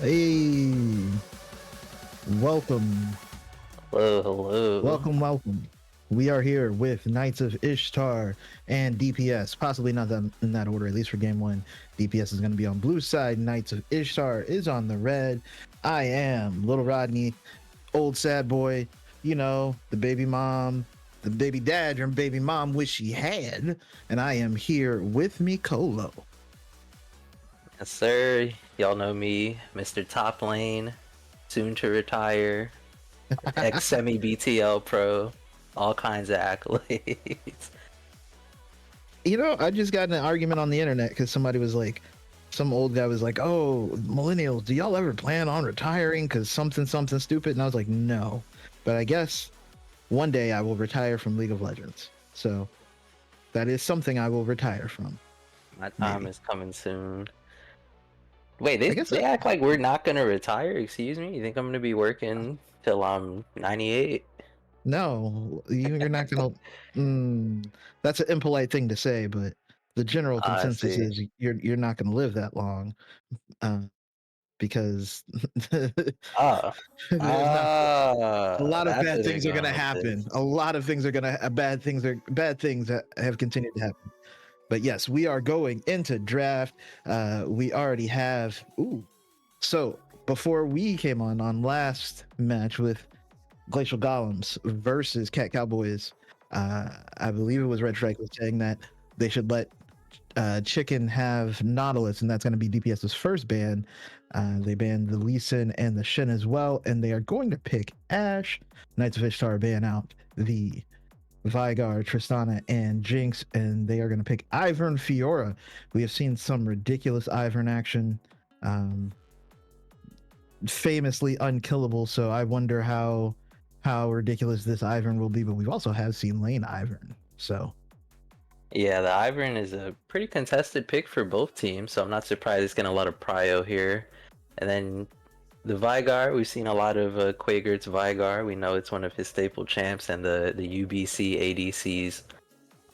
Hey, welcome, Hello, hello. welcome. We are here with Knights of Ishtar and DPS, possibly not that, in that order, at least for game one. DPS is going to be on blue side, Knights of Ishtar is on the red. I am Little Rodney, old sad boy, the baby mom, the baby dad your baby mom wish she had. And I am here with Mikolo. Yes, sir. Y'all know me, Mr. Top Lane, soon to retire, ex semi BTL pro, all kinds of accolades. I just got in an argument on the internet because somebody was like, some old guy was like, "Oh, millennials, do y'all ever plan on retiring? Because something stupid." And I was like, "No," but I guess one day I will retire from League of Legends. So that is something I will retire from. My time Maybe. is coming soon. Wait, I they, guess. they act like we're not gonna retire? Excuse me? You think I'm gonna be working till I'm 98? No, you're not gonna. That's an impolite thing to say, but the general I consensus see. is you're not gonna live that long, uh, because Oh. there's not a Ah, lot of that's bad where they're things are going to going with happen. this. A lot of things are going to bad things that have continued to happen. But yes, we are going into draft. We already have. Ooh. So before we came on last match with Glacial Golems versus Cat Cowboys, I believe it was Red Strike was saying that they should let Chicken have Nautilus, and that's going to be DPS's first ban. They banned the Lee Sin and the Shin as well, and they are going to pick Ashe. Knights of Ishtar ban out the Vigar, Tristana, and Jinx, and they are going to pick Ivern Fiora. We have seen some ridiculous Ivern action, um, famously unkillable. So I wonder how ridiculous this Ivern will be. But we've also have seen lane Ivern. So Yeah, the Ivern is a pretty contested pick for both teams, so I'm not surprised it's getting a lot of prio here. And then the Vigar, we've seen a lot of Quagert's Vigar. We know it's one of his staple champs, and the UBC ADCs.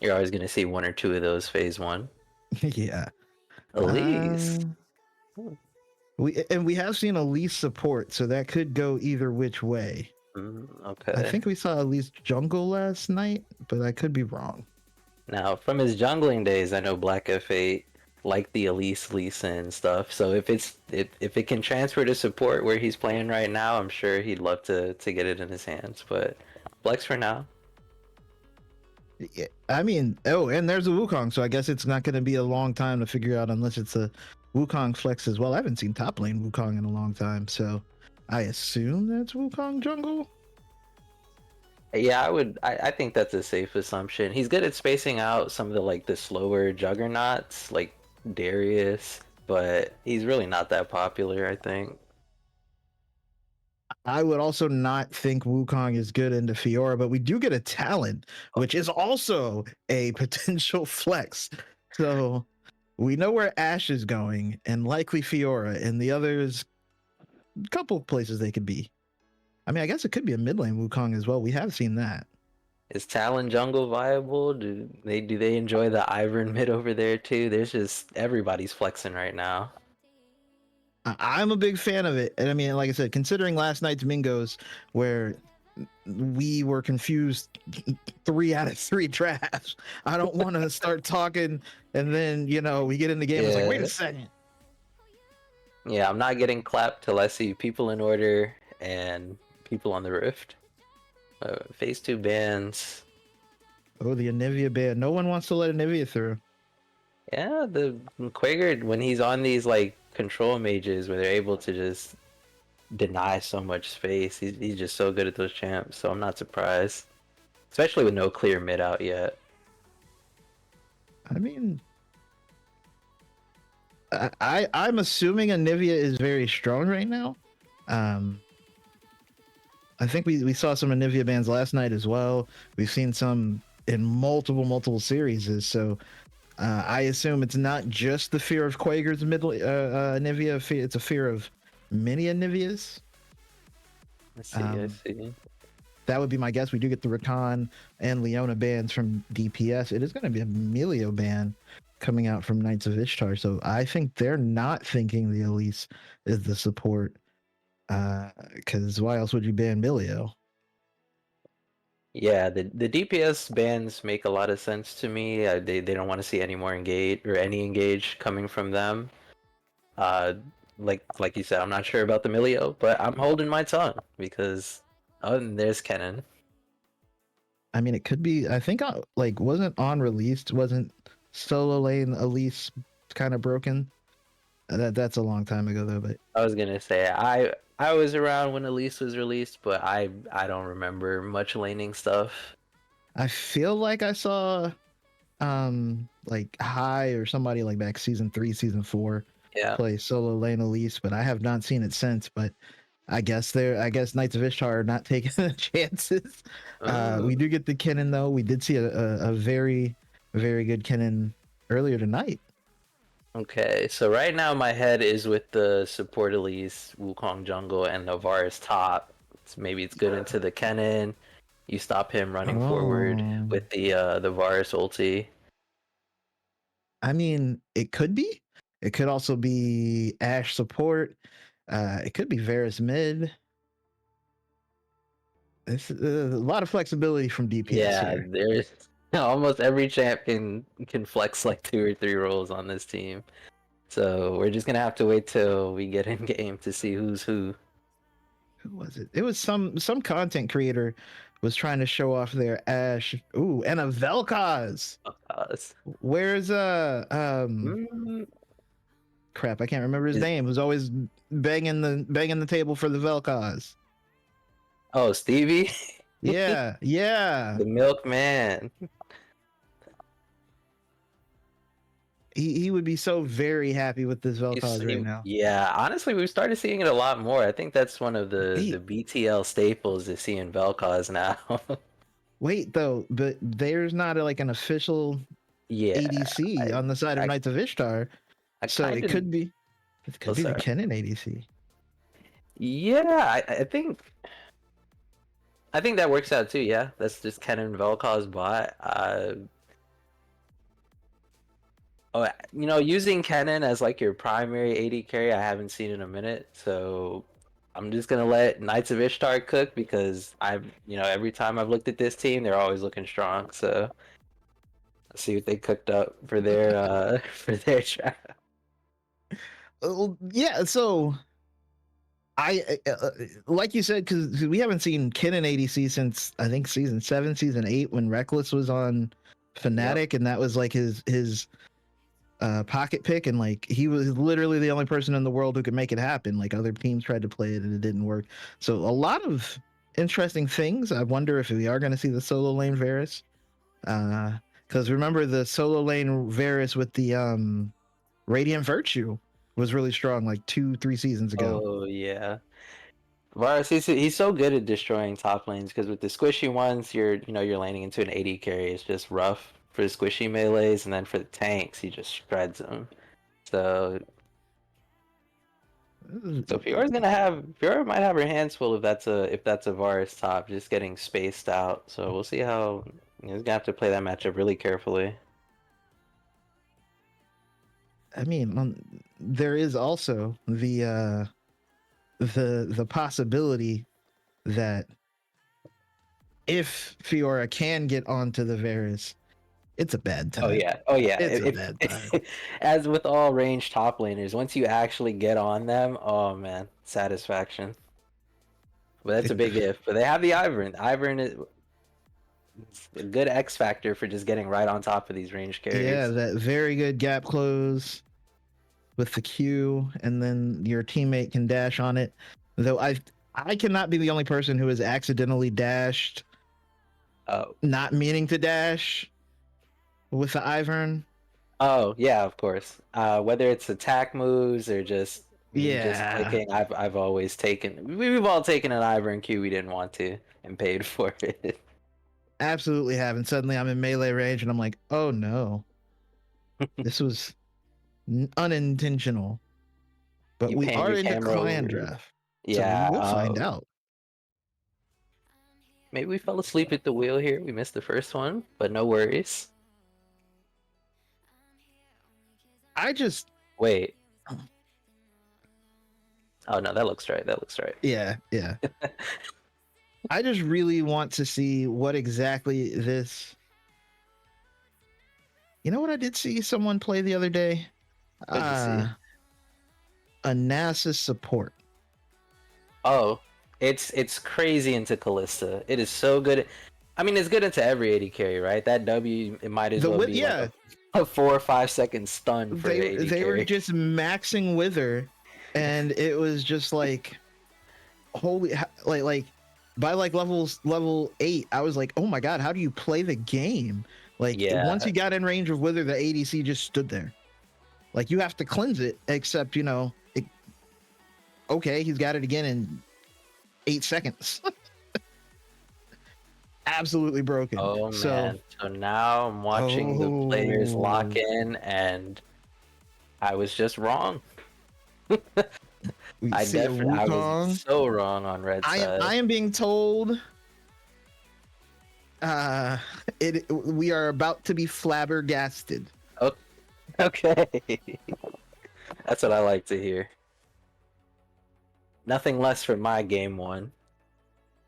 You're always going to see one or two of those phase one. yeah. Elise. Uh, we have seen Elise support, so that could go either which way. I Okay. think we saw Elise jungle last night, but I could be wrong. Now, from his jungling days, I know Black F8 like the Elise Lisa and stuff. So if it can transfer to support where he's playing right now, I'm sure he'd love to get it in his hands. But Flex for now. Yeah, I mean, oh, and there's a Wukong, so I guess it's not going to be a long time to figure out unless it's a Wukong flex as well. I haven't seen top lane Wukong in a long time, so I assume that's Wukong jungle. Yeah, I think that's a safe assumption. He's good at spacing out some of the slower juggernauts like Darius, but he's really not that popular, I think. I would also not think Wukong is good into Fiora, but we do get a talent, which is also a potential flex. So we know where Ashe is going, and likely Fiora, and the others, a couple places they could be. I mean, I guess it could be a mid lane Wukong as well. We have seen that. Is Talon jungle viable? Do they enjoy the Ivern mid over there too? There's just everybody's flexing right now. I'm a big fan of it. And I mean, like I said, considering last night's Mingos, where we were confused 3 out of 3 drafts, I don't want to start talking and then, we get in the game. It's like, wait a Yeah. second. Yeah, I'm not getting clapped till I see people in order and people on the rift. Phase 2 bans. Oh, the Anivia ban. No one wants to let Anivia through. Yeah, the Quaker, when he's on these control mages where they're able to just deny so much space, he's just so good at those champs, so I'm not surprised. Especially with no clear mid out yet. I mean, I'm assuming Anivia is very strong right now. Um, I think we saw some Anivia bans last night as well. We've seen some in multiple series. So I assume it's not just the fear of Quager's middle Anivia. It's a fear of many Anivias. I see, I Um, see. that would be my guess. We do get the Rakan and Leona bans from DPS. It is going to be a Melio ban coming out from Knights of Ishtar. So I think they're not thinking the Elise is the support. Because why else would you ban Milio? Yeah, the DPS bans make a lot of sense to me. They don't want to see any more engage or any engage coming from them. Uh, like you said, I'm not sure about the Milio, but I'm holding my tongue because oh, and there's Kennen. I mean, it could be. I think like wasn't on released. Wasn't solo lane Elise kind of broken? That's a long time ago though. But I was gonna say I was around when Elise was released, but I don't remember much laning stuff. I feel like I saw like High or somebody like back season 3, season 4 Yeah. play solo lane Elise, but I have not seen it since. But I guess Knights of Ishtar are not taking the chances. We do get the Kennen though. We did see a very very good Kennen earlier tonight. Okay, so right now my head is with the support Elise, Wukong jungle, and Navarre's top. Maybe it's good into the Kennen. You stop him running forward Oh, with the Varus ulti. I mean, it could be. It could also be Ash support. It could be Varus mid. It's a lot of flexibility from DPS Yeah, here. there's almost every champ can flex like 2 or 3 roles on this team. So we're just gonna have to wait till we get in game to see who's who. Who was it? It was some content creator was trying to show off their Ash. Ooh, and a Vel'Koz. Us. Where's Mm, crap, I can't remember his is, name. Who's always banging the table for the Vel'Koz. oh, Stevie, Yeah, yeah. the milkman. He would be so very happy with this Vel'Koz right now. Yeah, honestly, we've started seeing it a lot more. I think that's one of the Wait, BTL staples is seeing Vel'Koz now. wait though, but there's not like an official Yeah, ADC I, on the side of I, Knights of Ishtar, I so kind of. it Oh, could be the sorry. Kennen ADC. Yeah, I think that works out too. Yeah, that's just Kennen Vel'Koz bot. Oh, using Kennen as like your primary AD carry, I haven't seen in a minute. So I'm just gonna let Knights of Ishtar cook because every time I've looked at this team, they're always looking strong. So let's see what they cooked up for their for their trap. Yeah, so like you said, because we haven't seen Kennen ADC since I think season 7, season 8 when Reckless was on Yep. Fnatic, and that was like his pocket pick, and like he was literally the only person in the world who could make it happen. Like other teams tried to play it and it didn't work. So a lot of interesting things. I wonder if we are going to see the solo lane Varus. Because remember the solo lane Varus with the Radiant Virtue was really strong like 2-3 seasons ago. Oh yeah. Varus, he's so good at destroying top lanes because with the squishy ones, you're laning into an AD carry. It's just rough for the squishy melees, and then for the tanks, he just shreds them. So So Fiora might have her hands full if that's a Varus top, just getting spaced out. So we'll see how he's gonna have to play that matchup really carefully. I mean, there is also the possibility that if Fiora can get onto the Varus, it's a bad Oh time. yeah, oh yeah. It's a bad time. As with all ranged top laners, once you actually get on them, oh man, satisfaction. But that's a big if. But they have the Ivern. The Ivern is a good X factor for just getting right on top of these ranged Yeah, carries. that very good gap close with the Q, and then your teammate can dash on it. Though I cannot be the only person who has accidentally dashed, Oh, not meaning to dash with the Ivern. oh yeah, of course. Whether it's attack moves or just me just Yeah, clicking, I've always taken. We've all taken an Ivern and Q we didn't want to and paid for it. absolutely have. And suddenly I'm in melee range, and I'm like, oh no, this was unintentional. But You we pan are your into camera clan over. draft, so we Yeah. will find Oh, out. maybe we fell asleep at the wheel here. We missed the first one, but no worries. I just Wait. Oh no, that looks right. That looks right. yeah. I just really want to see what exactly this. You know what I did see someone play the other day? What'd you see? A NASA support. Oh, it's crazy into Callista. It is so good. I mean, it's good into every 80 carry, right? That W, it might as The well whip, be like yeah. a 4 or 5 second stun for the 80 They were carry. just maxing Wither, and it was just like holy like by like level 8, I was like, oh my god, how do you play the game? Like once Yeah. you got in range of Wither, the ADC just stood there. Like you have to cleanse it, except okay, he's got it again in 8 seconds. Absolutely broken. Oh So man. So now I'm watching the players lock in, and I was just wrong. we see a I was Wukong. so wrong on red side. I am being told uh we are about to be flabbergasted. Oh, okay. That's what I like to hear. Nothing less for my game one.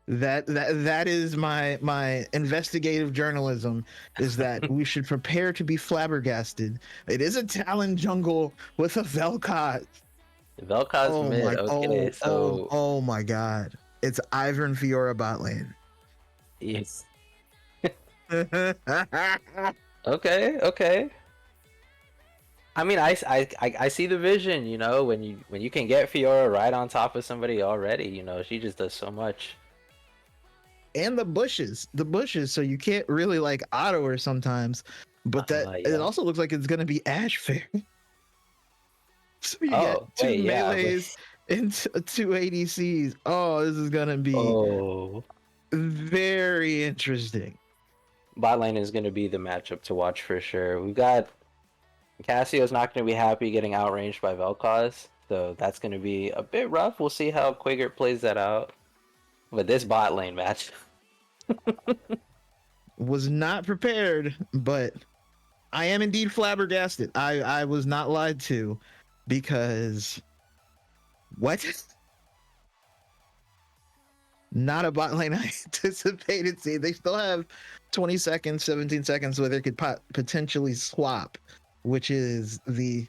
That is my investigative journalism, is that we should prepare to be flabbergasted. It is a Talon jungle with a Vel'Koz. Vel'Koz Oh mid. my Okay, so oh my god. It's Ivern and Fiora bot lane. yes. Okay. I mean, I see the vision. You know, when you can get Fiora right on top of somebody already, you know, she just does so much. And the bushes, so you can't really like auto her sometimes. But it Yeah. also looks like it's gonna be Ash Fair. So you get Oh, two wait, yeah. melees and two ADCs. Oh, this is gonna be Oh, very interesting. bot lane is going to be the matchup to watch for sure. We've got Cassio's not going to be happy getting outranged by Vel'Koz, so that's going to be a bit rough. We'll see how Quigert plays that out. But this bot lane match. Was not prepared, but I am indeed flabbergasted. I was not lied to, because what? Not a bot lane I anticipated seeing. They still have 20 seconds, 17 seconds where they could potentially swap, which is the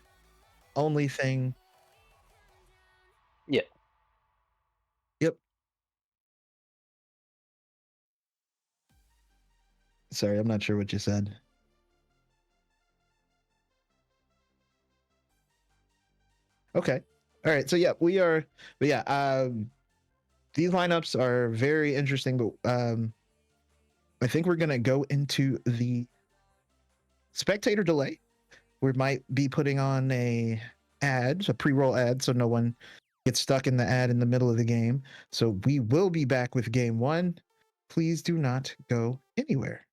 only thing. Yeah. Yep. Sorry, I'm not sure what you said. Okay. All right. So yeah, we are. But yeah, these lineups are very interesting. But I think we're gonna go into the spectator delay. We might be putting on a pre-roll ad, so no one gets stuck in the ad in the middle of the game. So we will be back with game one. Please do not go anywhere.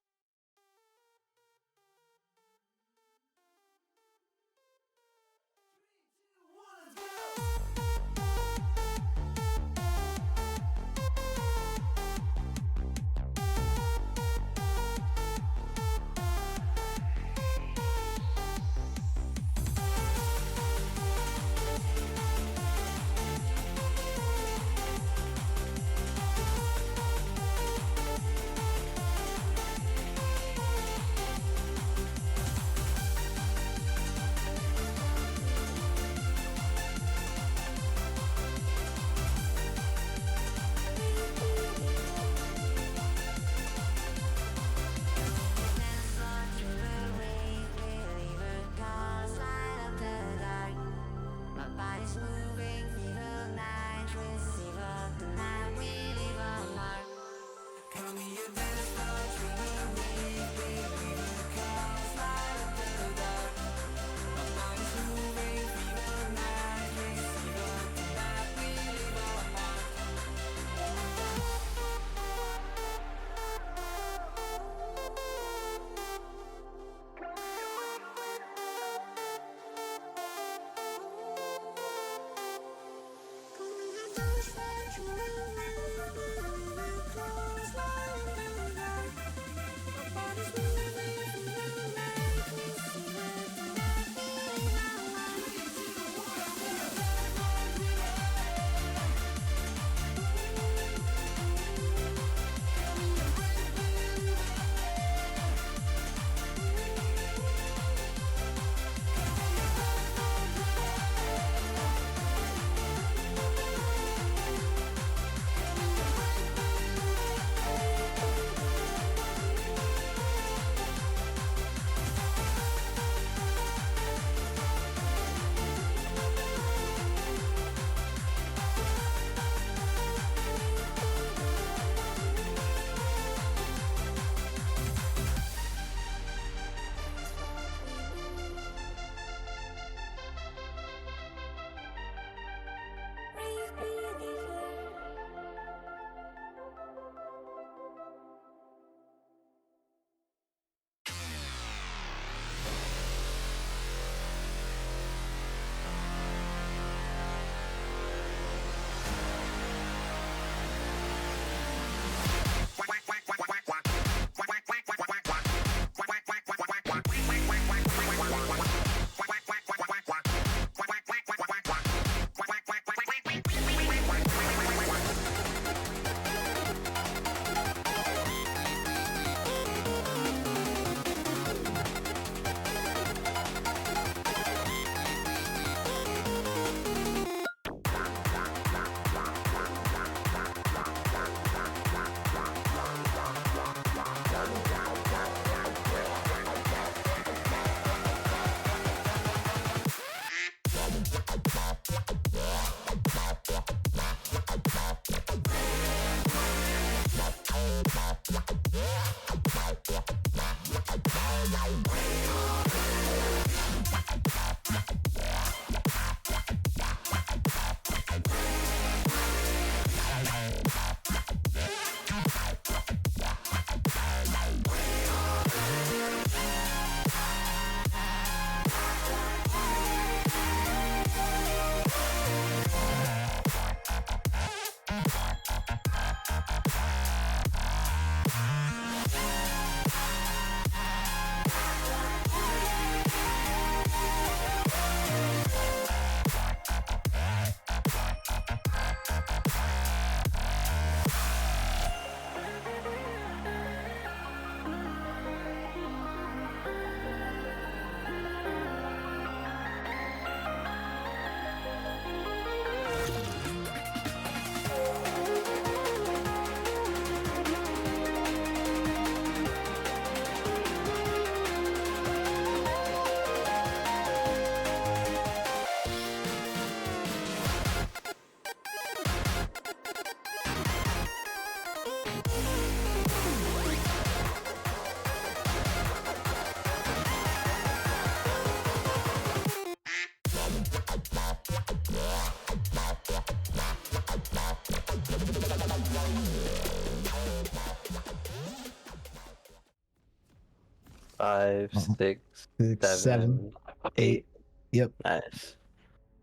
5, Uh-huh. 6, 6, 7, 7, 8. 8. Yep. Nice.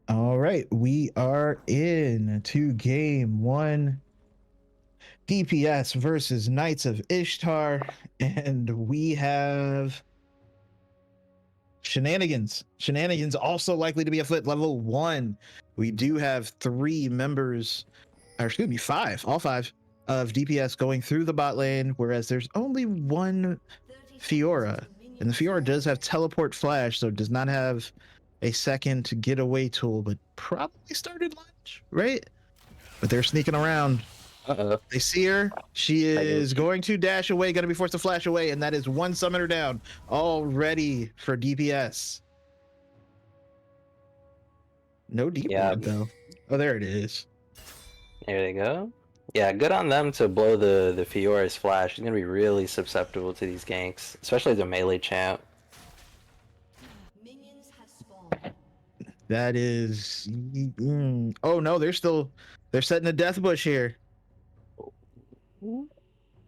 All right, we are in to game one. DPS versus Knights of Ishtar, and we have shenanigans. Shenanigans also likely to be afoot. Level 1. We do have 3 members, or excuse me, 5, all 5 of DPS going through the bot lane, whereas there's only one Fiora, and the Fiora does have teleport flash, so it does not have a second getaway tool, but probably started lunge, right? But they're sneaking around. Uh-oh. They see her. She I guess. is going to dash away, going to be forced to flash away, and that is one summoner down, all ready for DPS. No deep Yeah. ward though. Oh, there it is. There they go. Yeah, good on them to blow the Fiora's flash. He's gonna be really susceptible to these ganks, especially the melee champ. That is. Oh no, they're setting a death bush here.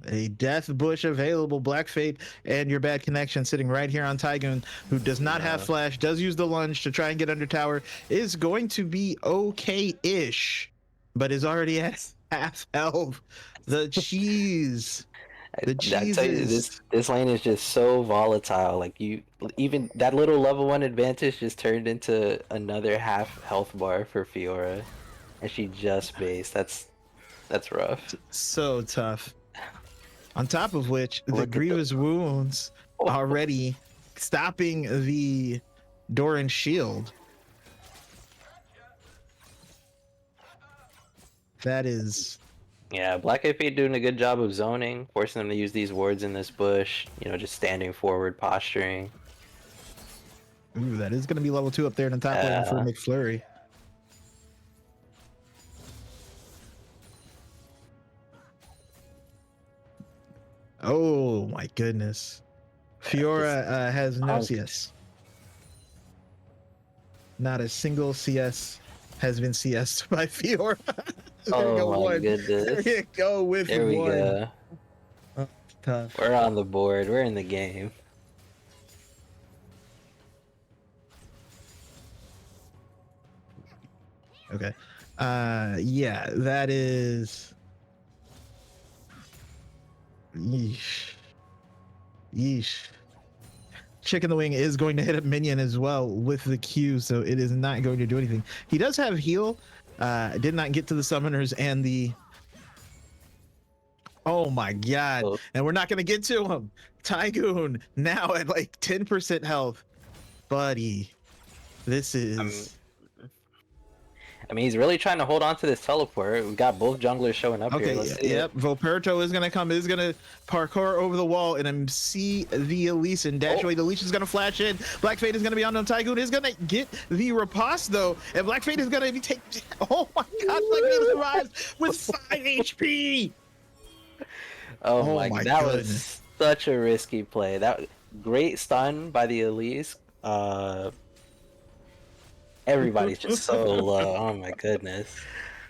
A death bush available. Black Fate and your bad connection sitting right here on Tygoon, who does not have flash, does use the lunge to try and get under tower, is going to be okay-ish, but is already at half health. The cheese. The cheese I tell you, this lane is just so volatile. Like even that little level 1 advantage just turned into another half health bar for Fiora, and she just based. That's rough. So tough. On top of which, the Look at grievous wounds already stopping the Doran shield. That is. Yeah, Black Fate doing a good job of zoning, forcing them to use these wards in this bush. You know, just standing forward, posturing. Ooh, that is going to be level 2 up there in the top lane for McFlurry. Oh my goodness. Fiora has no CS. Not a single CS has been CS'd by Fiora. Oh my goodness. There you go with there we one. go. Oh, tough. We're on the board. We're in the game. Okay. Yeah, that is. Yeesh. Yeesh. Chick in the Wing is going to hit a minion as well with the Q, so it is not going to do anything. He does have heal. Did not get to the summoners and the. Oh my god. Oh. And we're not going to get to him. Tygoon now at like 10% health. Buddy. This is. I mean, he's really trying to hold on to this teleport. We've got both junglers showing up here. Let's see yep. Voperto is gonna come. Is gonna parkour over the wall and see the Elise and dash away. The leash is gonna flash in. Black Fate is gonna be on them. Tygoon is gonna get the riposte though, and Black Fate is gonna be take. Oh my God! Black Fate survives with 5 HP. Oh my God! That was such a risky play. That great stun by the Elise. Everybody's just so low. Oh my goodness.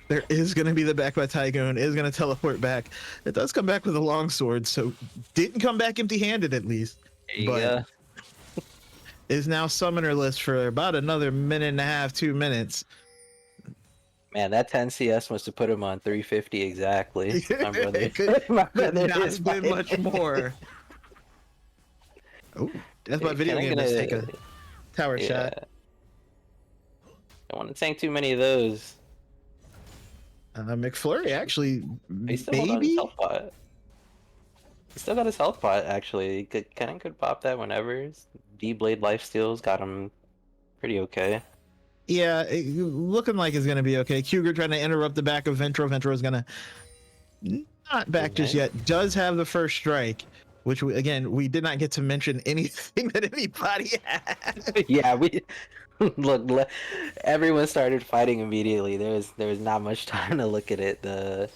There is going to be the back by Tygoon. Is going to teleport back. It does come back with a longsword, so didn't come back empty-handed at least. But is now summonerless for about another minute and a half, 2 minutes. Man, that 10 CS must have put him on 350 exactly. My brother. It could not been much more. Oh, that's my video game. Let's take a tower shot. Don't want to tank too many of those. McFlurry actually, He still got his health pot. He still got his health pot actually. He could pop that whenever. D-Blade lifesteals got him pretty okay. Yeah, looking like it's gonna be okay. Cougar trying to interrupt the back of Ventro. Ventro is gonna not back just yet. Does have the first strike, which we did not get to mention anything that anybody had. Yeah, look, everyone started fighting immediately. There was not much time to look at it. The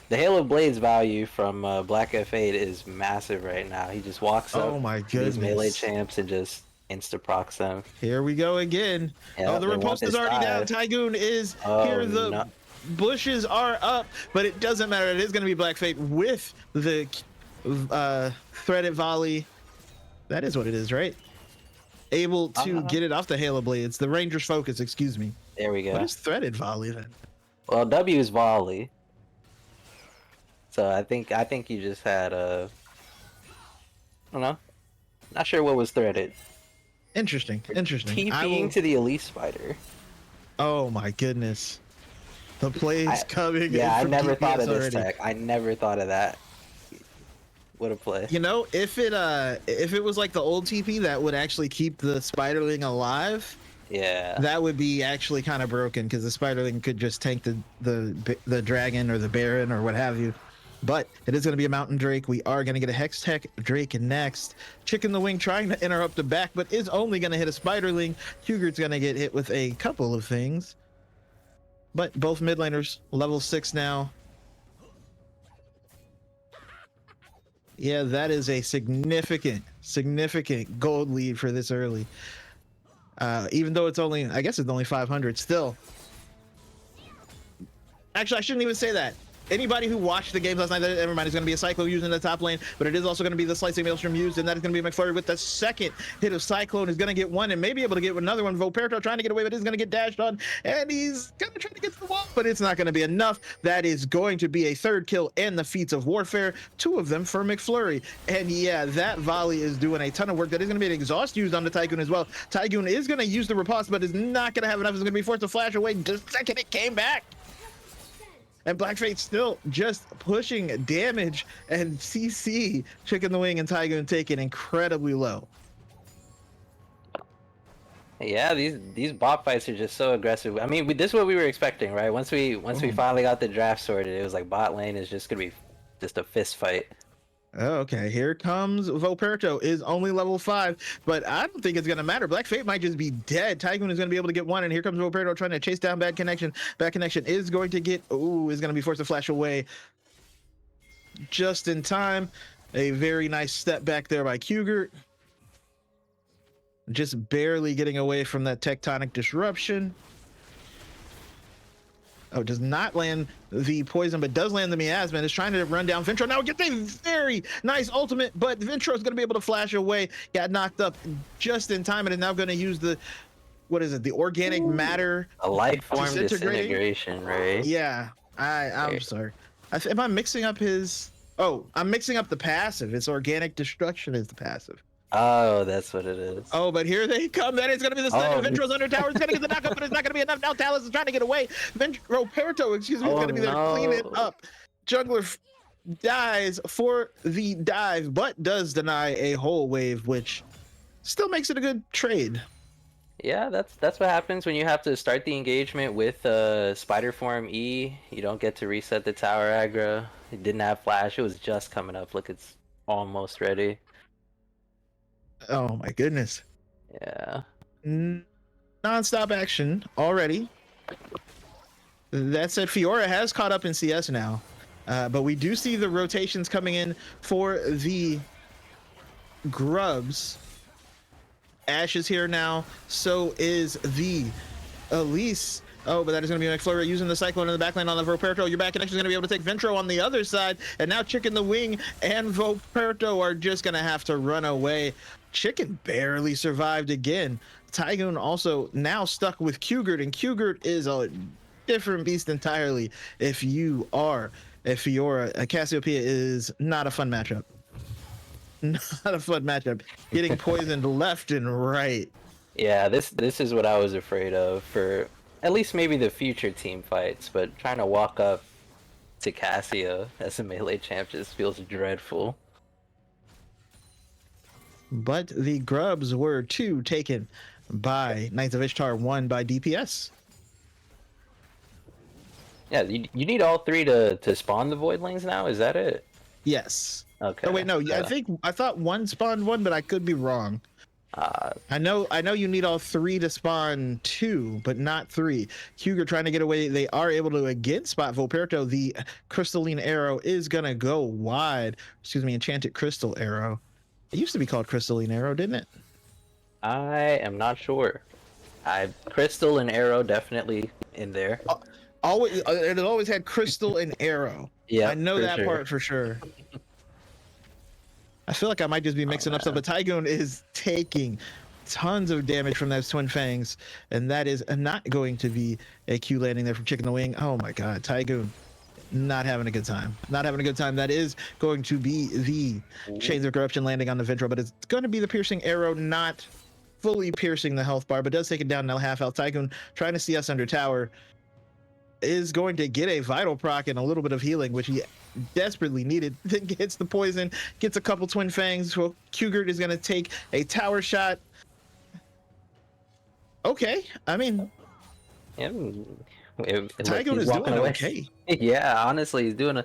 Halo Blades value from Black F8 is massive right now. He just walks up. Oh my to goodness! These melee champs and just insta procs them. Here we go again. Yeah, the repulse is already down. Tygoon is here. The bushes are up, but it doesn't matter. It is going to be Black Fate with the threaded volley. That is what it is, right? Able to get it off the Halo Blade. It's the Ranger's Focus, excuse me. There we go. What is threaded volley then? Well, W is volley. So I think you just had I don't know. Not sure what was threaded. Interesting. TPing to the Elite Spider. Oh my goodness. The play's coming. Yeah, I never DPS thought of this already. tech. I never thought of that. What a play. You know, if it was like the old TP that would actually keep the Spiderling alive, yeah, that would be actually kind of broken because the Spiderling could just tank the dragon or the Baron or what have you. But it is going to be a Mountain Drake. We are going to get a Hex Tech Drake next. Chicken the Wing trying to interrupt the back, but is only going to hit a Spiderling. Hugert's going to get hit with a couple of things. But both mid laners, level 6 now. Yeah, that is a significant gold lead for this early. Even though it's only, I guess it's only 500 still. Actually, I shouldn't even say that. Anybody who watched the games last night, never mind, it's going to be a Cyclone used in the top lane, but it is also going to be the Slicing Maelstrom used, and that is going to be McFlurry with the second hit of Cyclone. Is going to get one and maybe able to get another one. Voperto trying to get away, but is going to get dashed on, and he's going to try to get to the wall, but it's not going to be enough. That is going to be a third kill and the Feats of Warfare, 2 of them for McFlurry. And yeah, that volley is doing a ton of work. That is going to be an exhaust used on the Tycoon as well. Tycoon is going to use the riposte, but is not going to have enough. It's going to be forced to flash away just the second it came back. And Black Fate still just pushing damage, and CC, Chicken the Wing, and Tygoon taking incredibly low. Yeah, these bot fights are just so aggressive. I mean, this is what we were expecting, right? Once we finally got the draft sorted, it was like bot lane is just gonna be just a fist fight. Okay, here comes Voperto, is only level 5, but I don't think it's going to matter. Black Fate might just be dead. Tycoon is going to be able to get one, and here comes Voperto trying to chase down Bad Connection. Bad Connection is going to get, is going to be forced to flash away just in time. A very nice step back there by Hugert. Just barely getting away from that tectonic disruption. Oh, does not land the poison, but does land the miasma. Is trying to run down Ventro. Now gets a very nice ultimate, but Ventro is going to be able to flash away. Got knocked up just in time, and is now going to use the, what is it? The organic matter. A life form disintegration, right? Yeah, I'm sorry. Am I mixing up his? Oh, I'm mixing up the passive. It's organic destruction is the passive. Oh, that's what it is. Oh, but here they come. That is going to be the sled. Ventro's under tower. It's going to get the knockup, but it's not going to be enough. Now Talus is trying to get away. Roberto, excuse me, is going to be there to clean it up. Jungler dies for the dive, but does deny a whole wave, which still makes it a good trade. Yeah, that's what happens when you have to start the engagement with Spider Form E. You don't get to reset the tower aggro. It didn't have flash. It was just coming up. Look, it's almost ready. Oh my goodness. Yeah. Non-stop action already. That said, Fiora has caught up in CS now, but we do see the rotations coming in for the Grubs. Ashe is here now, so is the Elise. Oh, but that is going to be McFlurry using the Cyclone in the backline on the Voperto. Your back connection is going to be able to take Ventro on the other side, and now Chicken the Wing and Voperto are just going to have to run away. Chicken barely survived again. Tygoon also now stuck with Hugert, and Hugert is a different beast entirely. If you are a Fiora, a Cassiopeia is not a fun matchup. Not a fun matchup. Getting poisoned left and right. Yeah, this is what I was afraid of for at least maybe the future team fights, but trying to walk up to Cassio as a melee champ just feels dreadful. But the Grubs were 2 taken by Knights of Ishtar, 1 by DPS. Yeah, you need all 3 to spawn the Void Lanes now? Is that it? Yes. Okay. Oh wait, no. Yeah, I thought 1 spawned 1, but I could be wrong. I know you need all 3 to spawn 2, but not 3. Huger trying to get away. They are able to again spot Voperto. The crystalline arrow is gonna go wide. Excuse me, enchanted crystal arrow. It used to be called crystalline arrow, didn't it? I am not sure. Crystal and arrow definitely in there. It always had crystal and arrow. Yeah, I know that part for sure. I feel like I might just be mixing up stuff, but Tygoon is taking tons of damage from those twin fangs, and that is not going to be a Q landing there from Chicken the Wing. Oh my god, Tygoon not having a good time. Not having a good time. That is going to be the Chains of Corruption landing on the Ventro, but it's going to be the piercing arrow, not fully piercing the health bar, but does take it down now half health. Tygoon trying to see us under tower is going to get a vital proc and a little bit of healing, which he desperately needed. Then gets the poison, gets a couple twin fangs. Well, Kugert is going to take a tower shot. Okay, I mean, Tygoon is doing okay. Yeah, honestly, he's doing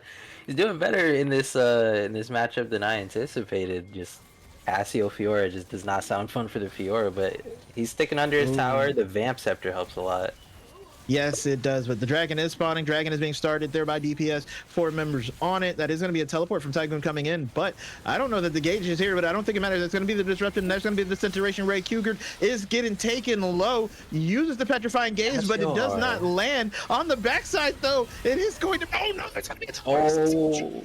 better in this matchup than I anticipated. Just Cassio Fiora just does not sound fun for the Fiora, but he's sticking under his tower. The Vamp Scepter helps a lot. Yes, it does, but the dragon is spawning. Dragon is being started there by DPS. 4 members on it. That is going to be a teleport from Tygoon coming in, but I don't know that the gauge is here, but I don't think it matters. It's going to be the disruption. There's going to be the disintegration ray. Kugert is getting taken low, uses the petrifying gaze, but it does not land. On the backside, though, it is going to... Oh, no, there's going to be a teleport.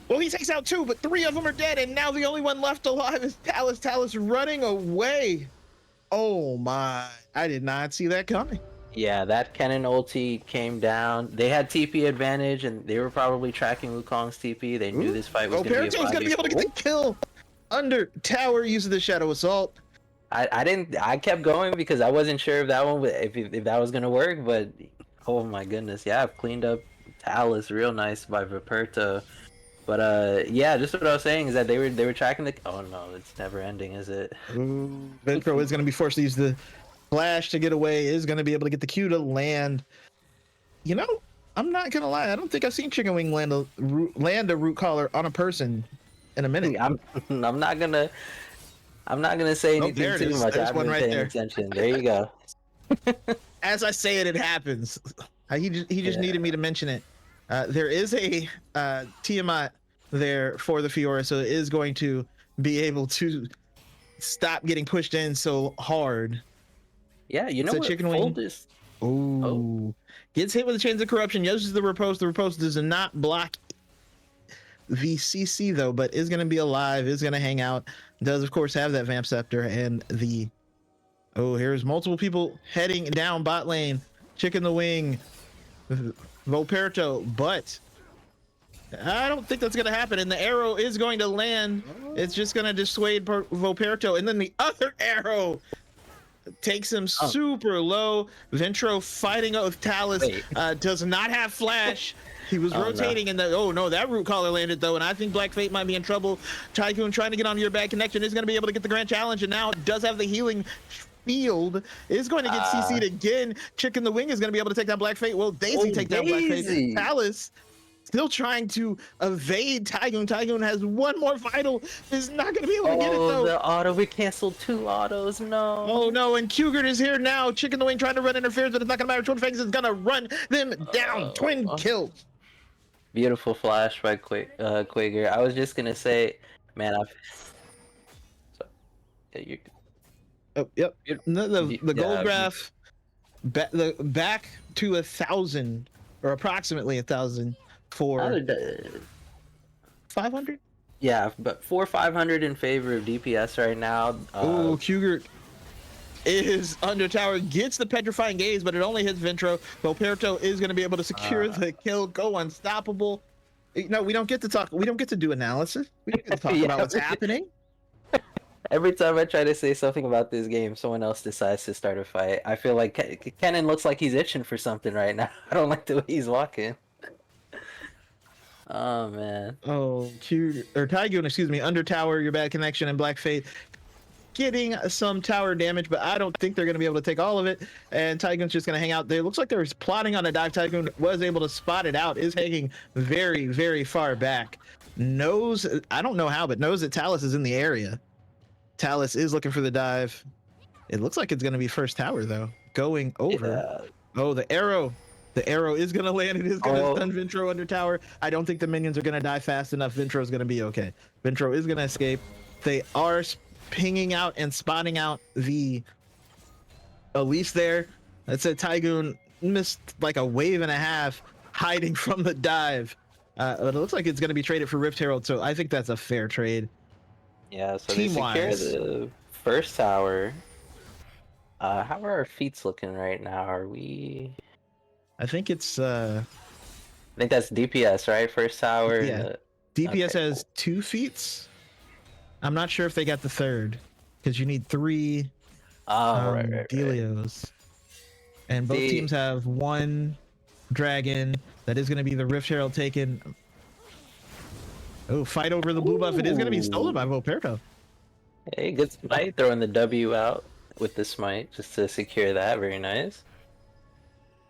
Well, he takes out 2, but 3 of them are dead, and now the only one left alive is Talus. Talus running away. Oh my, I did not see that coming. Yeah, that Kennen ulti came down. They had TP advantage, and they were probably tracking Wukong's TP. They knew this fight was going to be a going to be able to get the kill. Under tower, uses the Shadow Assault. I kept going because I wasn't sure if that one, if that was going to work, but oh my goodness. Yeah, I've cleaned up Talus real nice by Viperto. But yeah, just what I was saying is that they were tracking the... Oh no, it's never ending, is it? Ventro is going to be forced to use the flash to get away, is going to be able to get the Q to land. You know, I'm not going to lie. I don't think I've seen Chicken Wing land a root collar on a person in a minute. I'm not gonna say anything too much. There's one right there. Attention. There you go. As I say it, it happens. He just needed me to mention it. There is a Tiamat there for the Fiora, so it is going to be able to stop getting pushed in so hard. Yeah, you know so what? Chicken Wing gets hit with the Chains of Corruption, uses the riposte. The riposte does not block the CC though, but is going to be alive, is going to hang out. Does of course have that Vamp Scepter and the... Oh, here's multiple people heading down bot lane. Chicken the Wing, Viperto, but I don't think that's going to happen. And the arrow is going to land. It's just going to dissuade Viperto. And then the other arrow takes him super low. Ventro fighting with Talus, does not have flash. He was rotating, and that root collar landed though, and I think Black Fate might be in trouble. Tycoon trying to get on your bad connection is going to be able to get the grand challenge, and now does have the healing field, is going to get CC'd again. Chicken the Wing is going to be able to take down Black Fate. Will Daisy take down Black Fate? Talus still trying to evade Tygoon. Tygoon has one more vital, is not going to be able to get it though. The auto, we canceled 2 autos, no. Oh no, and Kugert is here now. Chicken the Wing trying to run interference, but it's not going to matter. Twin Fangs is going to run them down. Twin kill. Beautiful flash by Quager. I was just going to say, man, Yep. The gold graph, back to 1,000 or approximately 1,000 for 500. Yeah, but 500 in favor of DPS right now. Kugert is under tower, gets the petrifying gaze, but it only hits Ventro. Viperto is going to be able to secure the kill, go unstoppable. No, we don't get to talk. We don't get to do analysis. We don't get to talk about what's happening. Every time I try to say something about this game, someone else decides to start a fight. I feel like Kennen looks like he's itching for something right now. I don't like the way he's walking. Oh man. Tygoon, excuse me, under tower, your bad connection, and Black Fate getting some tower damage, but I don't think they're going to be able to take all of it. And Tygoon's just going to hang out there. Looks like they're plotting on a dive. Tygoon was able to spot it out, is hanging very, very far back. Knows, I don't know how, but knows that Talus is in the area. Talus is looking for the dive. It looks like it's going to be first tower, though. Going over. Yeah. Oh, the arrow. The arrow is going to land. It is going to stun Ventro under tower. I don't think the minions are going to die fast enough. Ventro is going to be okay. Ventro is going to escape. They are pinging out and spotting out the Elise there. That said, Tygoon missed like a wave and a half hiding from the dive. But it looks like it's going to be traded for Rift Herald, so I think that's a fair trade. Yeah, so they secure Team-wise, the first tower. How are our feats looking right now? Are we? I think it's I think that's DPS, right? First tower. And yeah. DPS okay, has cool. 2 feats. I'm not sure if they got the third because you need 3 Oh, right. Delios, and both See, teams have 1 dragon. That is going to be the Rift Herald taken. Oh, fight over the blue buff. It is going to be stolen by Volperto. hey, good smite, throwing the W out with the smite just to secure that. Very nice.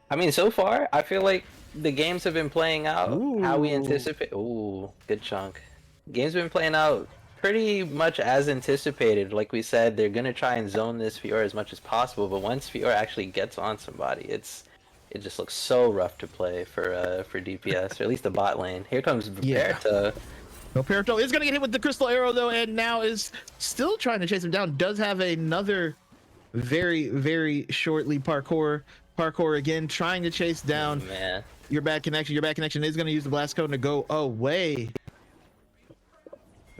I mean, so far, I feel like the games have been playing out how we Ooh. anticipate. Ooh, good chunk. Games have been playing out pretty much as anticipated. Like we said, they're gonna try and zone this Fiora as much as possible, but once Fiora actually gets on somebody, it just looks so rough to play for DPS, or at least the bot lane. Here comes Yeah. Vaperta. Volperto is going to get hit with the crystal arrow though, and now is still trying to chase him down. Does have another very shortly parkour again, trying to chase down Man. your bad connection. Your bad connection is going to use the blast cone to go away.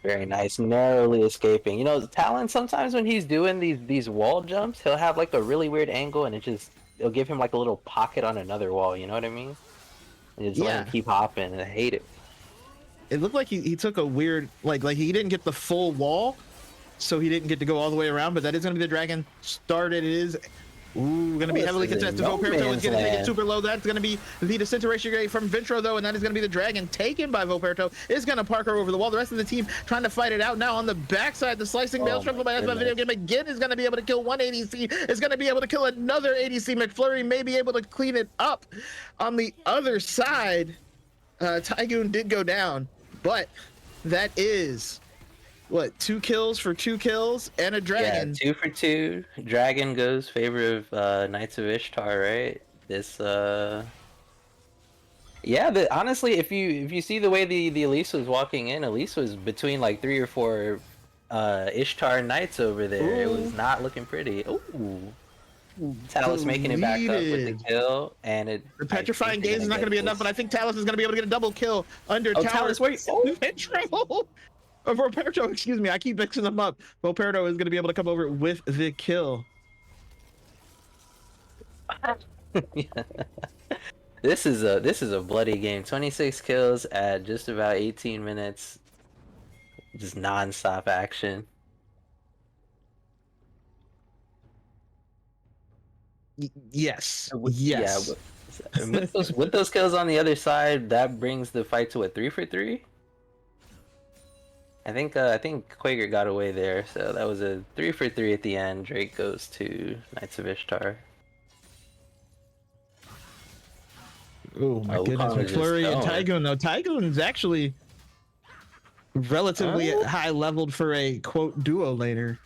Very nice, narrowly escaping. You know, Talon, sometimes when he's doing these wall jumps, he'll have like a really weird angle, and it'll give him like a little pocket on another wall. You know what I mean? And just let him keep hopping, and I hate it. It looked like he took a weird like he didn't get the full wall, so he didn't get to go all the way around. But that is going to be the dragon started. It is. Ooh, going to be heavily contested. Volperto is going to take it super low. That's going to be the disintegration rate from Ventro, though, and that is going to be the dragon taken by Volperto. Is going to park her over the wall. The rest of the team trying to fight it out now on the backside. The slicing maelstrom by video game again is going to be able to kill one ADC. Is going to be able to kill another ADC. McFlurry may be able to clean it up. On the other side, Tygoon did go down, but that is. What, 2 kills for 2 kills and a dragon? Yeah, 2 for 2. Dragon goes favor of Knights of Ishtar, right? This yeah, honestly, if you see the way the Elise was walking in, Elise was between like 3 or 4 Ishtar Knights over there. Ooh. It was not looking pretty. Ooh. Talus making it back up with the kill, and the petrifying gaze is not going to be enough, but I think Talus is going to be able to get a double kill under Talus. Wait, Volperto, excuse me, I keep mixing them up. Volperto is going to be able to come over with the kill. Yeah. This is a bloody game. 26 kills at just about 18 minutes. Just non-stop action. Yes. Yes. Yeah, with those kills on the other side, that brings the fight to a 3 for 3. I think Quaker got away there, so that was a 3 for 3 at the end. Drake goes to Knights of Ishtar. Oh my goodness, McFlurry and Tygoon though. Tygoon is actually relatively high leveled for a quote duo laner.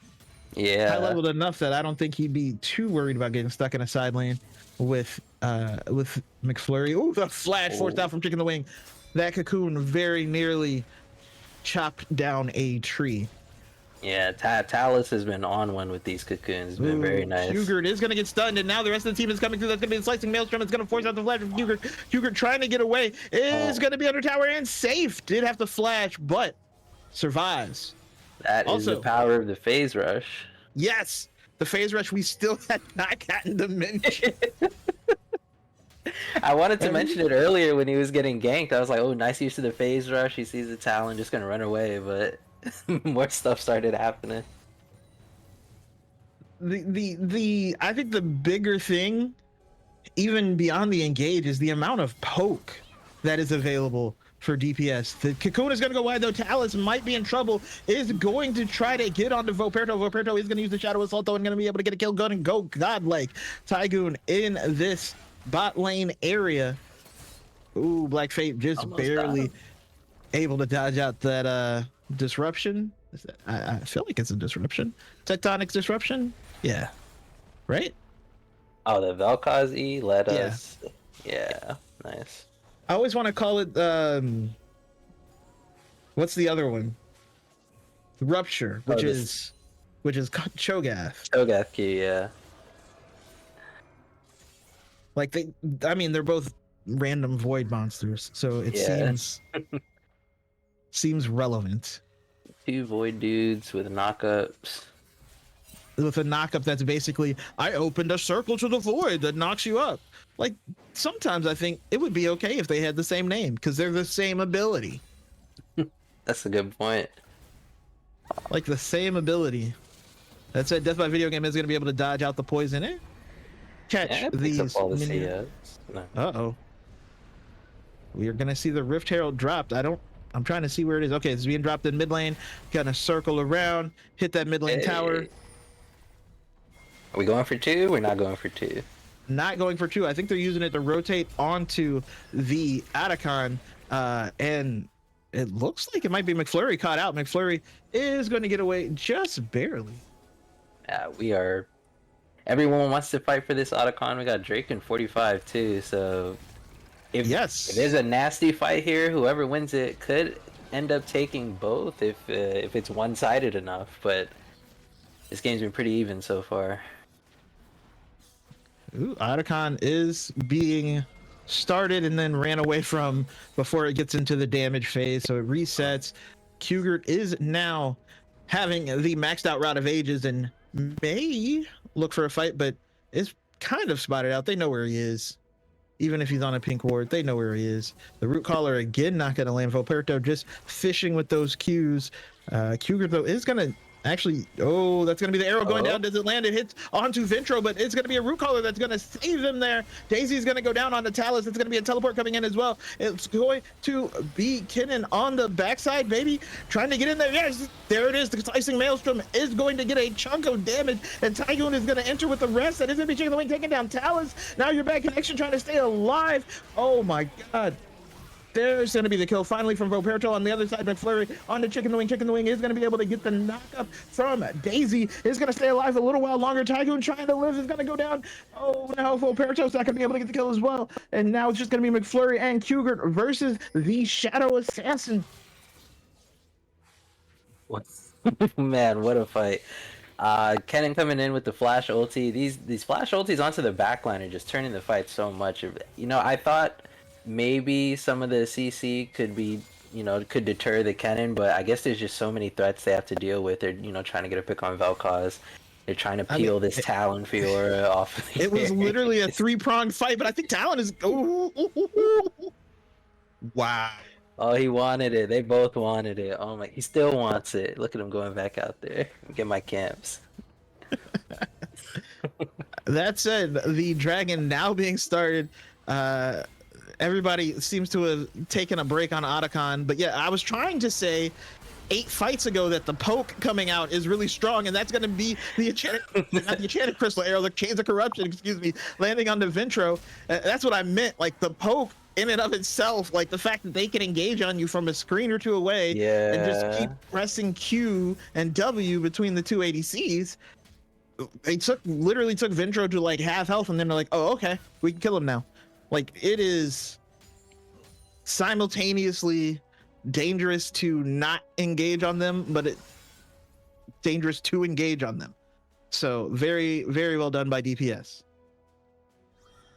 Yeah, high leveled enough that I don't think he'd be too worried about getting stuck in a side lane with McFlurry. Ooh, the flash forced out from Chicken the Wing. That cocoon very nearly chopped down a tree. Yeah, Talus has been on one with these cocoons. It's been very nice. Hugert is going to get stunned, and now the rest of the team is coming through. That's going to be the slicing maelstrom. It's going to force out the flash from Hugert. Hugert trying to get away is going to be under tower and safe. Did have to flash, but survives. That is the power of the phase rush. Yes, the phase rush we still had not gotten to mention. I wanted to mention it earlier when he was getting ganked. I was like, oh, nice use of the phase rush. He sees the Talon, just going to run away, but more stuff started happening. I think the bigger thing, even beyond the engage, is the amount of poke that is available for DPS. The cocoon is going to go wide though. Talus might be in trouble. Is going to try to get onto Volperto. Volperto is going to use the Shadow Assault though and going to be able to get a kill gun and go godlike. Tygoon in this bot lane area. Ooh, Black Fate just almost barely able to dodge out that disruption. I feel like it's a disruption. Tectonics disruption? Yeah. Right? Oh, the Vel'Koz E let us. Yeah, nice. I always want to call it what's the other one? Rupture, which is Cho'Gath. Cho'Gath key, yeah. Like they're both random void monsters, so it Yeah. seems relevant. 2 void dudes with knockups. With a knockup that's basically, I opened a circle to the void that knocks you up. Like, sometimes I think it would be okay if they had the same name because they're the same ability. That's a good point. Like the same ability. That said, Death by Video Game is going to be able to dodge out the poison. Catch Yeah, it picks up these all the minions. CS. No. Uh-oh. We are going to see the Rift Herald dropped. I'm trying to see where it is. Okay, it's being dropped in mid lane. Gonna circle around, hit that mid lane tower. Are we going for 2? We're not going for 2. Not going for 2. I think they're using it to rotate onto the Atacon. And it looks like it might be McFlurry caught out. McFlurry is going to get away just barely. We are. Everyone wants to fight for this Otacon. We got Drake in 45 too. So if there's a nasty fight here, whoever wins it could end up taking both if it's one-sided enough. But this game's been pretty even so far. Ooh, Otacon is being started and then ran away from before it gets into the damage phase, so it resets. Kugert is now having the maxed out Rod of Ages and may look for a fight, but is kind of spotted out. They know where he is. Even if he's on a pink ward, they know where he is. The root caller again not going to land. Volperto just fishing with those Qs. Kugert though is going to actually, oh, that's going to be the arrow going down. Does it land? It hits onto Ventro, but it's going to be a root caller that's going to save them there. Daisy's going to go down on the Talus. It's going to be a teleport coming in as well. It's going to be Kinnan on the backside, baby, trying to get in there. Yes, there it is. The Slicing Maelstrom is going to get a chunk of damage, and Tycoon is going to enter with the rest. And it's going to be Chicken the Wing taking down Talus. Now you're back connection trying to stay alive. Oh my God. There's going to be the kill finally from Volperto on the other side. McFlurry on the Chicken the Wing. Chicken the Wing is going to be able to get the knockup from Daisy. Is going to stay alive a little while longer. Tycoon trying to live is going to go down. Oh no, Volperto's not going to be able to get the kill as well. And now it's just going to be McFlurry and Kugert versus the Shadow Assassin. What? Man, what a fight. Kennen coming in with the flash ulti. These flash ultis onto the backline are just turning the fight so much. You know, I thought maybe some of the CC could be, you know, could deter the Kennen, but I guess there's just so many threats they have to deal with. They're, you know, trying to get a pick on Vel'Koz. They're trying to peel this Talon Fiora off of It was literally a 3-pronged fight, but I think Talon is... Wow. Oh, he wanted it. They both wanted it. Oh my, he still wants it. Look at him going back out there. Get my camps. That said, the dragon now being started, everybody seems to have taken a break on Otacon, but yeah, I was trying to say 8 fights ago that the poke coming out is really strong, and that's going to be the enchanted crystal arrow, the chains of corruption, excuse me, landing on the Ventro. That's what I meant. Like the poke in and of itself, like the fact that they can engage on you from a screen or two away, and just keep pressing Q and W between the two ADCs. They literally took Ventro to like half health, and then they're like, oh, okay, we can kill him now. Like, it is simultaneously dangerous to not engage on them, but it's dangerous to engage on them. So very, very well done by DPS.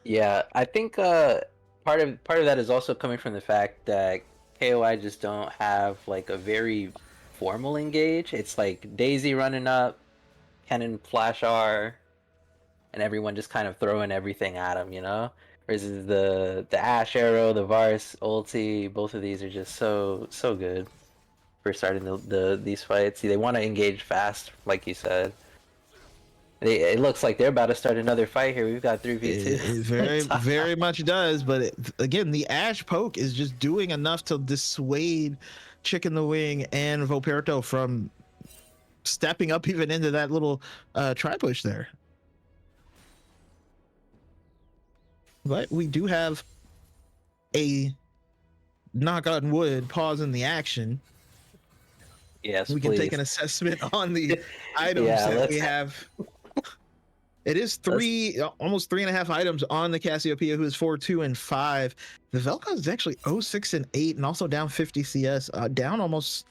Yeah, I think part of that is also coming from the fact that KOI just don't have like a very formal engage. It's like Daisy running up, Kennen flash R, and everyone just kind of throwing everything at him, you know? Versus the Ashe arrow, the Varus ulti, both of these are just so good for starting these fights. They want to engage fast, like you said. It looks like they're about to start another fight here. We've got 3v2. It very much does, but again, the Ashe poke is just doing enough to dissuade Chicken the Wing and Volperto from stepping up even into that little tri-push there. But we do have a knock on wood pause in the action. Yes, we can take an assessment on the items that we have. It is almost 3.5 items on the Cassiopeia, who is 4, 2, and 5. The Vel'Koz is actually 0, 6, and 8, and also down 50 CS. Down almost.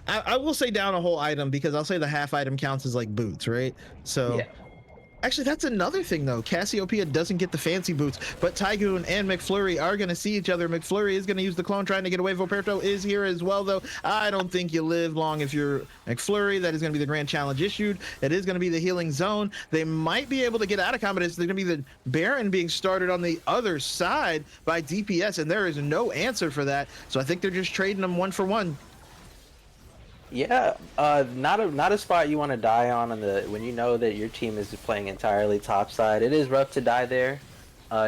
I will say down a whole item, because I'll say the half item counts as like boots, right? So Actually, that's another thing though. Cassiopeia doesn't get the fancy boots, but Tygoon and McFlurry are going to see each other. McFlurry is going to use the clone trying to get away. Voperto is here as well, though. I don't think you live long if you're McFlurry. That is going to be the grand challenge issued. It is going to be the healing zone. They might be able to get out of combat. It's going to be the Baron being started on the other side by DPS, and there is no answer for that. So I think they're just trading them one for one. Yeah, not a spot you want to die on the when you know that your team is playing entirely topside. It is rough to die there.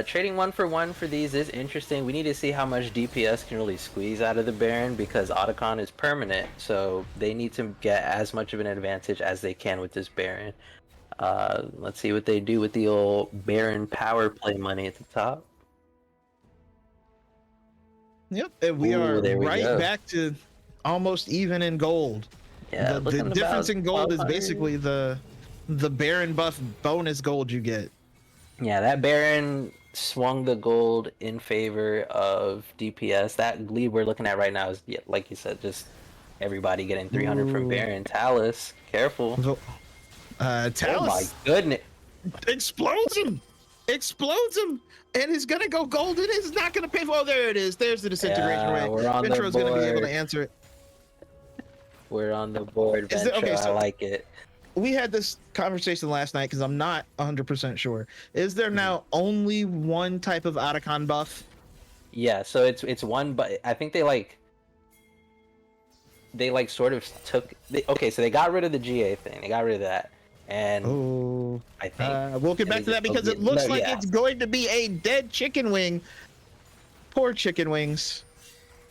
Trading one for these is interesting. We need to see how much DPS can really squeeze out of the Baron because Otacon is permanent, so they need to get as much of an advantage as they can with this Baron. Let's see what they do with the old Baron power play money at the top. Yep, and we are right back to almost even in gold. Yeah, the difference in gold is basically the Baron buff bonus gold you get. Yeah, that Baron swung the gold in favor of DPS. That lead we're looking at right now is, yeah, like you said, just everybody getting 300 from Baron. Talus, careful. Talus, oh my goodness. Explodes him! And he's gonna go golden. It's not gonna pay for. Oh, there it is. There's the disintegration rate. Ventro's gonna be able to answer it. We're on the board, Ventro. Okay, so I like it. We had this conversation last night because I'm not 100% sure. Is there now only one type of Otacon buff? Yeah, so it's one, but I think they sort of took. Okay, so they got rid of the GA thing. They got rid of that. And I think we'll get back to that because it looks like it's going to be a dead chicken wing. Poor chicken wings.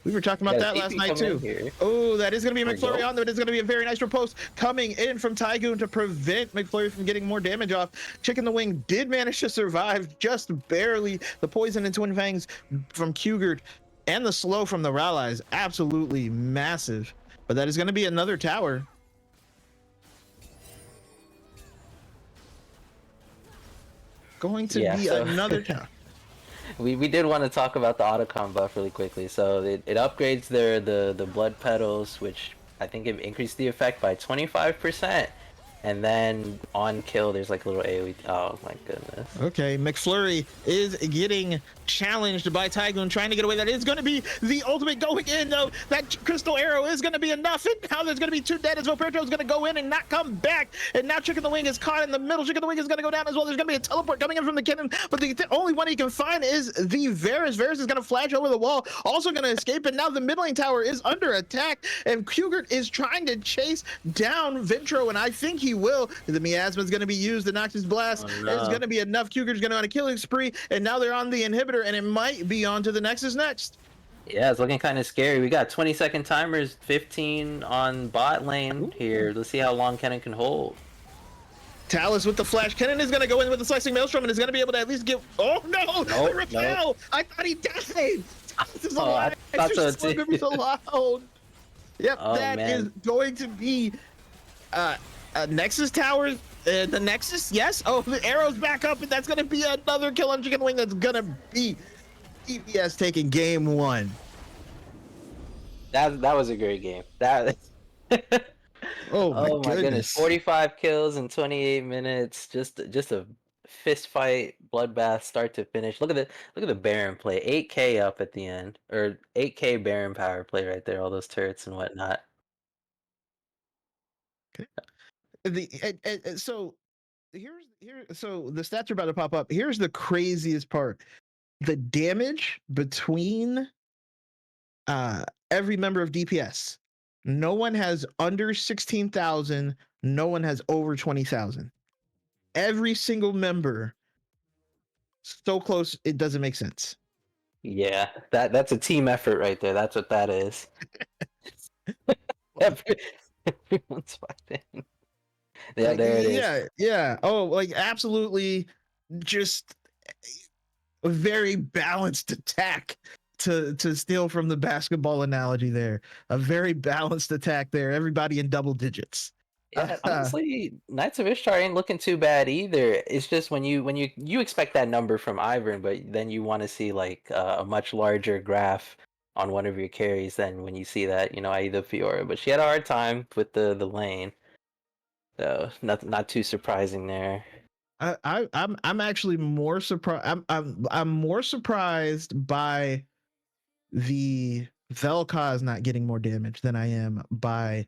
We were talking about that last night too. Oh, that is going to be McFlurry on there. It is going to be a very nice riposte coming in from Tygoon to prevent McFlurry from getting more damage off. Chicken the Wing did manage to survive just barely. The poison and Twin Fangs from Kugert and the slow from the Rala is absolutely massive. But that is going to be another tower. Going to be another tower. We did want to talk about the Otacon buff really quickly. So it upgrades the blood petals, which I think it increased the effect by 25%. And then on kill, there's like a little AoE. Oh my goodness. Okay, McFlurry is getting challenged by Tygoon, trying to get away. That is going to be the ultimate going in, though. That crystal arrow is going to be enough. And now there's going to be two dead as Voperto is going to go in and not come back. And now Chicken the Wing is caught in the middle. Chicken the Wing is going to go down as well. There's going to be a teleport coming in from the cannon, but the only one he can find is the Varus. Varus is going to flash over the wall, also going to escape. And now the mid lane tower is under attack, and Kugert is trying to chase down Ventro, and I think he will. The miasma is going to be used. The Noctis Blast is going to be enough. Kuger's going to on a killing spree, and now they're on the inhibitor, and it might be on to the Nexus next. Yeah, it's looking kind of scary. We got 20-second timers, 15 on bot lane here. Let's see how long Kennen can hold. Talus with the flash. Kennen is going to go in with the slicing maelstrom and is going to be able to at least get. Oh no! The repel! Nope. I thought he died. Talus is alive. I thought so too. He's allowed. Yep, that is going to be Nexus Tower. The Nexus, yes. Oh, the arrow's back up, and that's going to be another kill on Chicken Wing. That's going to be DPS taking game one. That was a great game. That. Oh my goodness. 45 kills in 28 minutes. Just a fist fight, bloodbath, start to finish. Look at the Baron play. 8K up at the end, or 8K Baron power play right there. All those turrets and whatnot. Okay. So the stats are about to pop up. Here's the craziest part: the damage between every member of DPS. No one has under 16,000. No one has over 20,000. Every single member, so close it doesn't make sense. Yeah, that's a team effort right there. That's what that is. Everyone's fighting. Yeah, there it is. Yeah. Oh, like absolutely, just a very balanced attack. To steal from the basketball analogy there, a very balanced attack there. Everybody in double digits. Yeah, honestly, Knights of Ishtar ain't looking too bad either. It's just when you expect that number from Ivern, but then you want to see like a much larger graph on one of your carries than when you see that, Aida Fiora. But she had a hard time with the lane, so not too surprising there. I'm actually more surprised. I'm more surprised by the Vel'Koz not getting more damage than I am by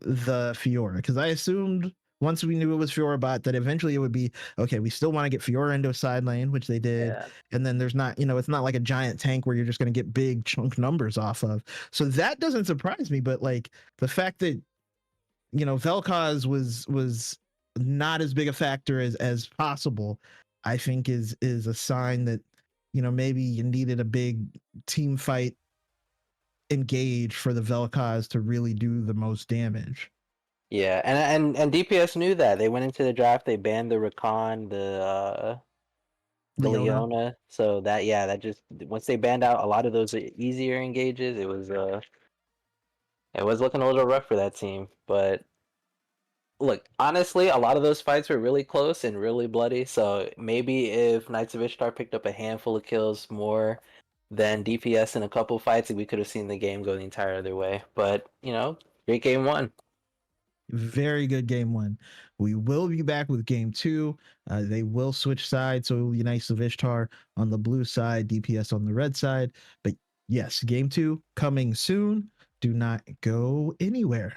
the Fiora, because I assumed once we knew it was Fiora bot that eventually it would be okay. We still want to get Fiora into a side lane, which they did, Yeah. and then there's not, it's not like a giant tank where you're just going to get big chunk numbers off of. So that doesn't surprise me, but like the fact that Vel'Koz was not as big a factor as possible, I think is a sign that maybe you needed a big team fight engage for the Vel'Koz to really do the most damage. Yeah, and DPS knew that. They went into the draft, they banned the Rakan, the Leona. Leona. So that just once they banned out a lot of those easier engages, it was looking a little rough for that team. But look, honestly, a lot of those fights were really close and really bloody. So maybe if Knights of Ishtar picked up a handful of kills more than DPS in a couple fights, we could have seen the game go the entire other way. But great game one. Very good game one. We will be back with game two. They will switch sides, so it will be Knights of Ishtar on the blue side, DPS on the red side. But yes, game two coming soon. Do not go anywhere.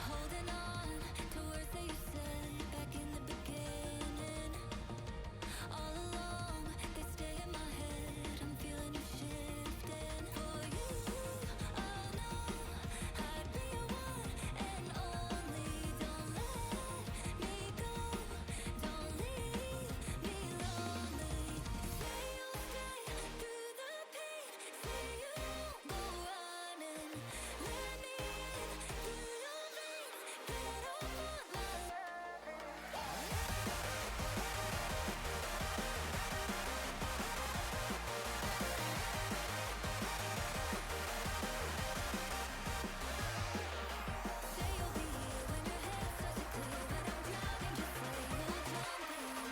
Holding on to words that you said back in the beginning. All along, they stay in my head. I'm feeling you shifting. For you, oh no, I'd be your one and only. Don't let me go. Don't leave me lonely. Say you'll stay through the pain. Say you won't go running. Let me in through your veins. Get off my Say you'll be here when your head starts to clear. When I'm drowning, just say you'll jump in.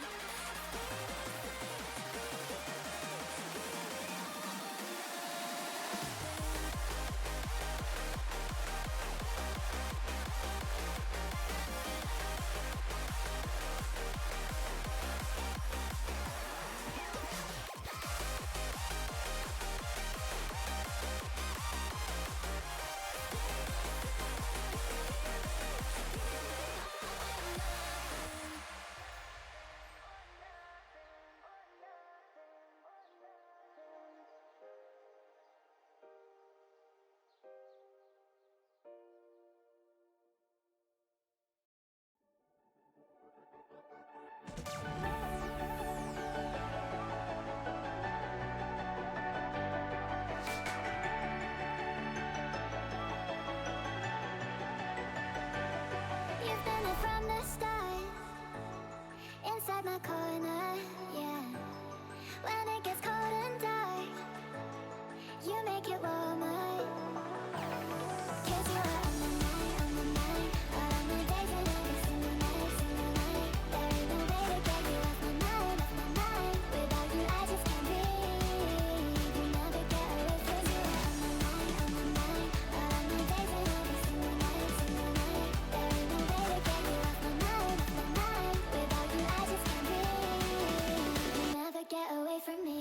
You've been there from the start, inside my corner, yeah. When it gets cold and dark, you make it warmer. 'Cause you are on my mind, all my days and every single night. There ain't no way to get you off my mind. Without you, I just can't breathe. You never get away 'cause you are on my mind, all my days and every single night. There ain't no way to get you off my mind. Without you, I just can't breathe. You never get away from me.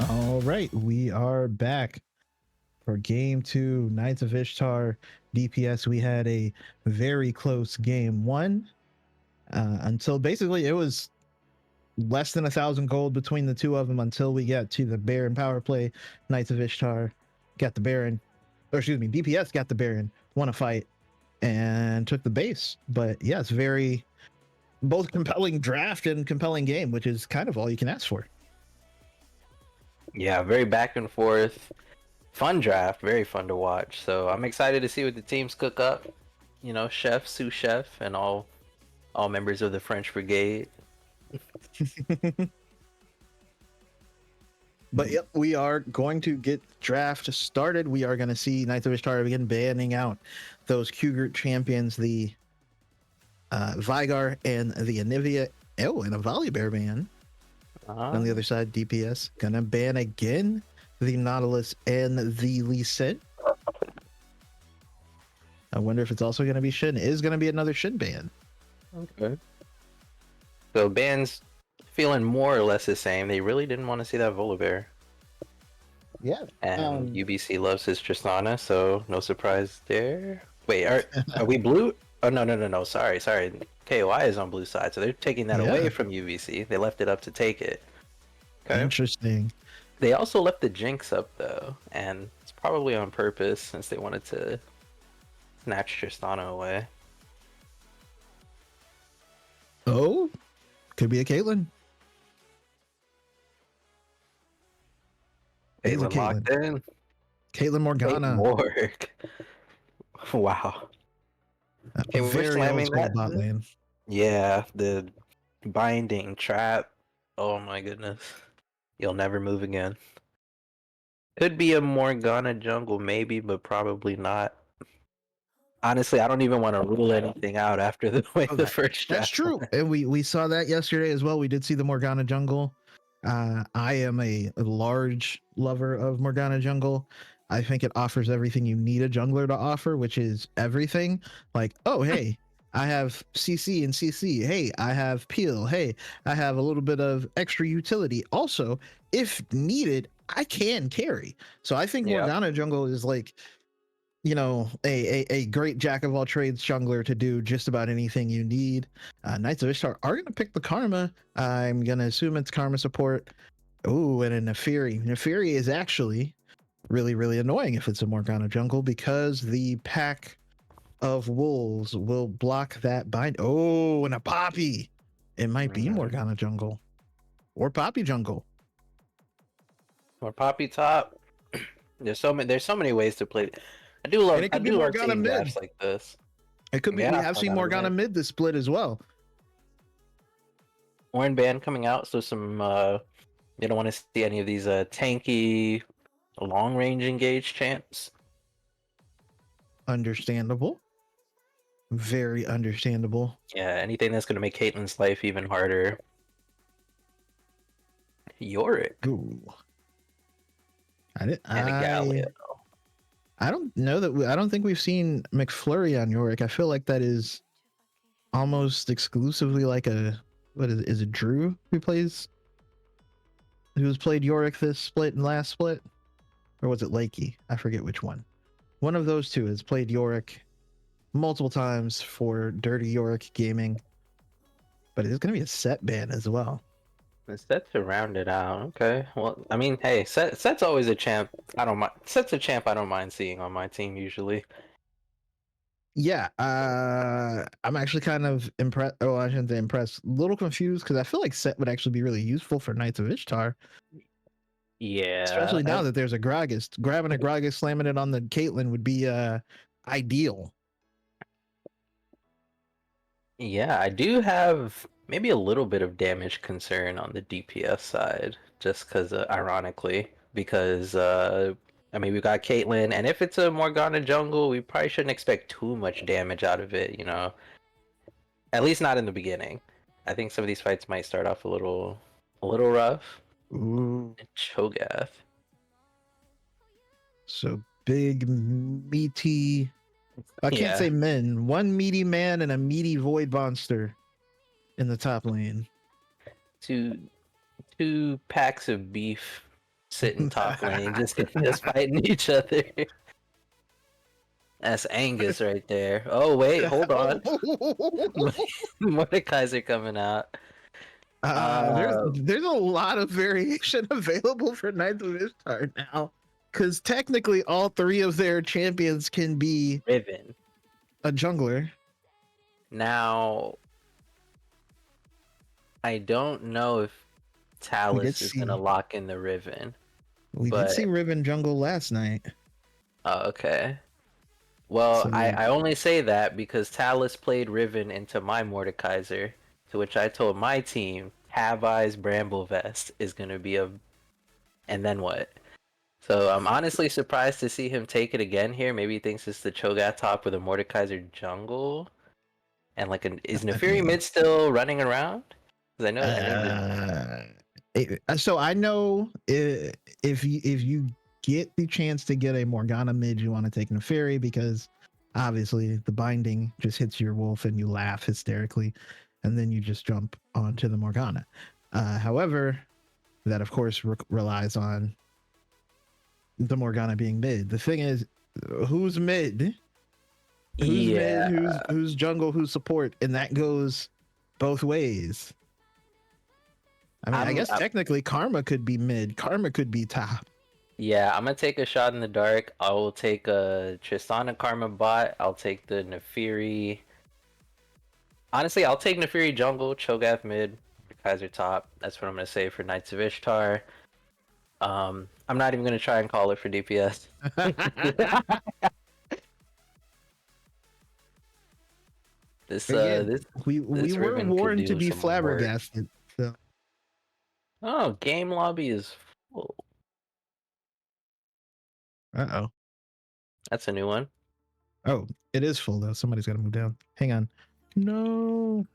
All right, we are back for game 2, Knights of Ishtar DPS. We had a very close game 1 until basically it was less than 1,000 gold between the two of them until we get to the Baron power play. Knights of Ishtar got the Baron, or excuse me, DPS got the Baron, won a fight, and took the base. But yeah, it's very both compelling draft and compelling game, which is kind of all you can ask for. Yeah, very back and forth. Fun draft, very fun to watch. So I'm excited to see what the teams cook up. You know, chef, sous chef, and all members of the French Brigade. But yep, we are going to get draft started. We are going to see Knights of Ishtar begin banning out those Q group champions, the Vigar and the Anivia. Oh, and a Volibear ban. On the other side, DPS gonna ban again the Nautilus and the Lee Sin. I wonder if it's also going to be Shin. It is going to be another Shin ban. Okay. So bans feeling more or less the same. They really didn't want to see that Volibear. Yeah. And UBC loves his Tristana, so no surprise there. Wait, are we blue? Oh no. Sorry. KOI is on blue side, so they're taking that away from UBC. They left it up to take it. Okay. Interesting. They also left the Jinx up though, and it's probably on purpose since they wanted to snatch Tristana away. Oh, could be a Caitlyn. Caitlyn locked in. Caitlyn Morgana. Wow. Okay, we're slamming that bot lane. Yeah, the binding trap. Oh my goodness. You'll never move again. Could be a Morgana jungle maybe, but probably not. Honestly, I don't even want to rule anything out after the way the first That's true. And we saw that yesterday as well. We did see the Morgana jungle. I am a large lover of Morgana jungle. I think it offers everything you need a jungler to offer, which is everything. Like, oh, hey, I have CC and CC. Hey, I have peel. Hey, I have a little bit of extra utility. Also, if needed, I can carry. So I think Morgana jungle is like, you know, a great jack of all trades jungler to do just about anything you need. Knights of Ishtar are going to pick the Karma. I'm going to assume it's Karma support. Oh, and a Neferi. Neferi is actually really annoying if it's a Morgana jungle because the pack of wolves will block that bind. Oh, and a Poppy. It might be Morgana jungle or Poppy jungle. Or Poppy top. There's so many ways to play. I do love seeing drafts like this. It could be. We have seen Morgana mid this split as well. Orin ban coming out, so some you don't want to see any of these tanky long range engage champs. Understandable. Very understandable. Yeah, anything that's going to make Caitlyn's life even harder. Yorick. Ooh. And a Galio. I don't know that I don't think we've seen McFlurry on Yorick. I feel like that is almost exclusively like a is it Drew who's played Yorick this split and last split? Or was it Lakey? I forget which one. One of those two has played Yorick multiple times for Dirty Yorick Gaming. But it's gonna be a set ban as well. The set to round it out. Okay. Well, I mean, hey, set's always a champ. I don't mind. Set's a champ I don't mind seeing on my team usually. Yeah, I'm actually kind of impressed. Oh, I shouldn't say impressed. A little confused because I feel like set would actually be really useful for Knights of Ishtar. Yeah. Especially now that there's a Gragas. Grabbing a Gragas, slamming it on the Caitlyn would be ideal. Yeah, I do have maybe a little bit of damage concern on the DPS side, just because, ironically, because I mean, we got Caitlyn, and if it's a Morgana jungle, we probably shouldn't expect too much damage out of it, you know. At least not in the beginning. I think some of these fights might start off a little rough. Ooh. Cho'Gath. So big, meaty. I can't say men. One meaty man and a meaty void monster in the top lane. Two packs of beef sitting top lane, just fighting each other. That's Angus right there. Oh wait, hold on. Mordekaiser coming out. There's a lot of variation available for Knights of Ishtar now, because technically all three of their champions can be Riven. a jungler. Now, I don't know if Talus is gonna lock in the Riven. We did see Riven jungle last night. Oh, okay. Well, So- I only say that because Talus played Riven into my Mordekaiser, to which I told my team, Have Eyes Bramble Vest is gonna be a... And then what? So I'm honestly surprised to see him take it again here. Maybe he thinks it's the Cho'Gath top with a Mordekaiser jungle. And like, is Nefiri mid still running around? Because so I know if you get the chance to get a Morgana mid, you want to take Neferi, because obviously the binding just hits your wolf and you laugh hysterically, and then you just jump onto the Morgana. However, that of course relies on the Morgana being mid. The thing is, who's mid? Who's mid? Who's jungle? Who's support? And that goes both ways. I mean, I guess technically Karma could be mid. Karma could be top. Yeah, I'm gonna take a shot in the dark. I will take a Tristana Karma bot. I'll take the Nefiri. Honestly, I'll take Nefiri jungle, Cho'Gath mid, Kaiser top. That's what I'm gonna say for Knights of Ishtar. I'm not even gonna try and call it for DPS. We were warned to be flabbergasted. So. Oh, game lobby is full. Uh-oh. That's a new one. Oh, it is full though. Somebody's got to move down. Hang on. No.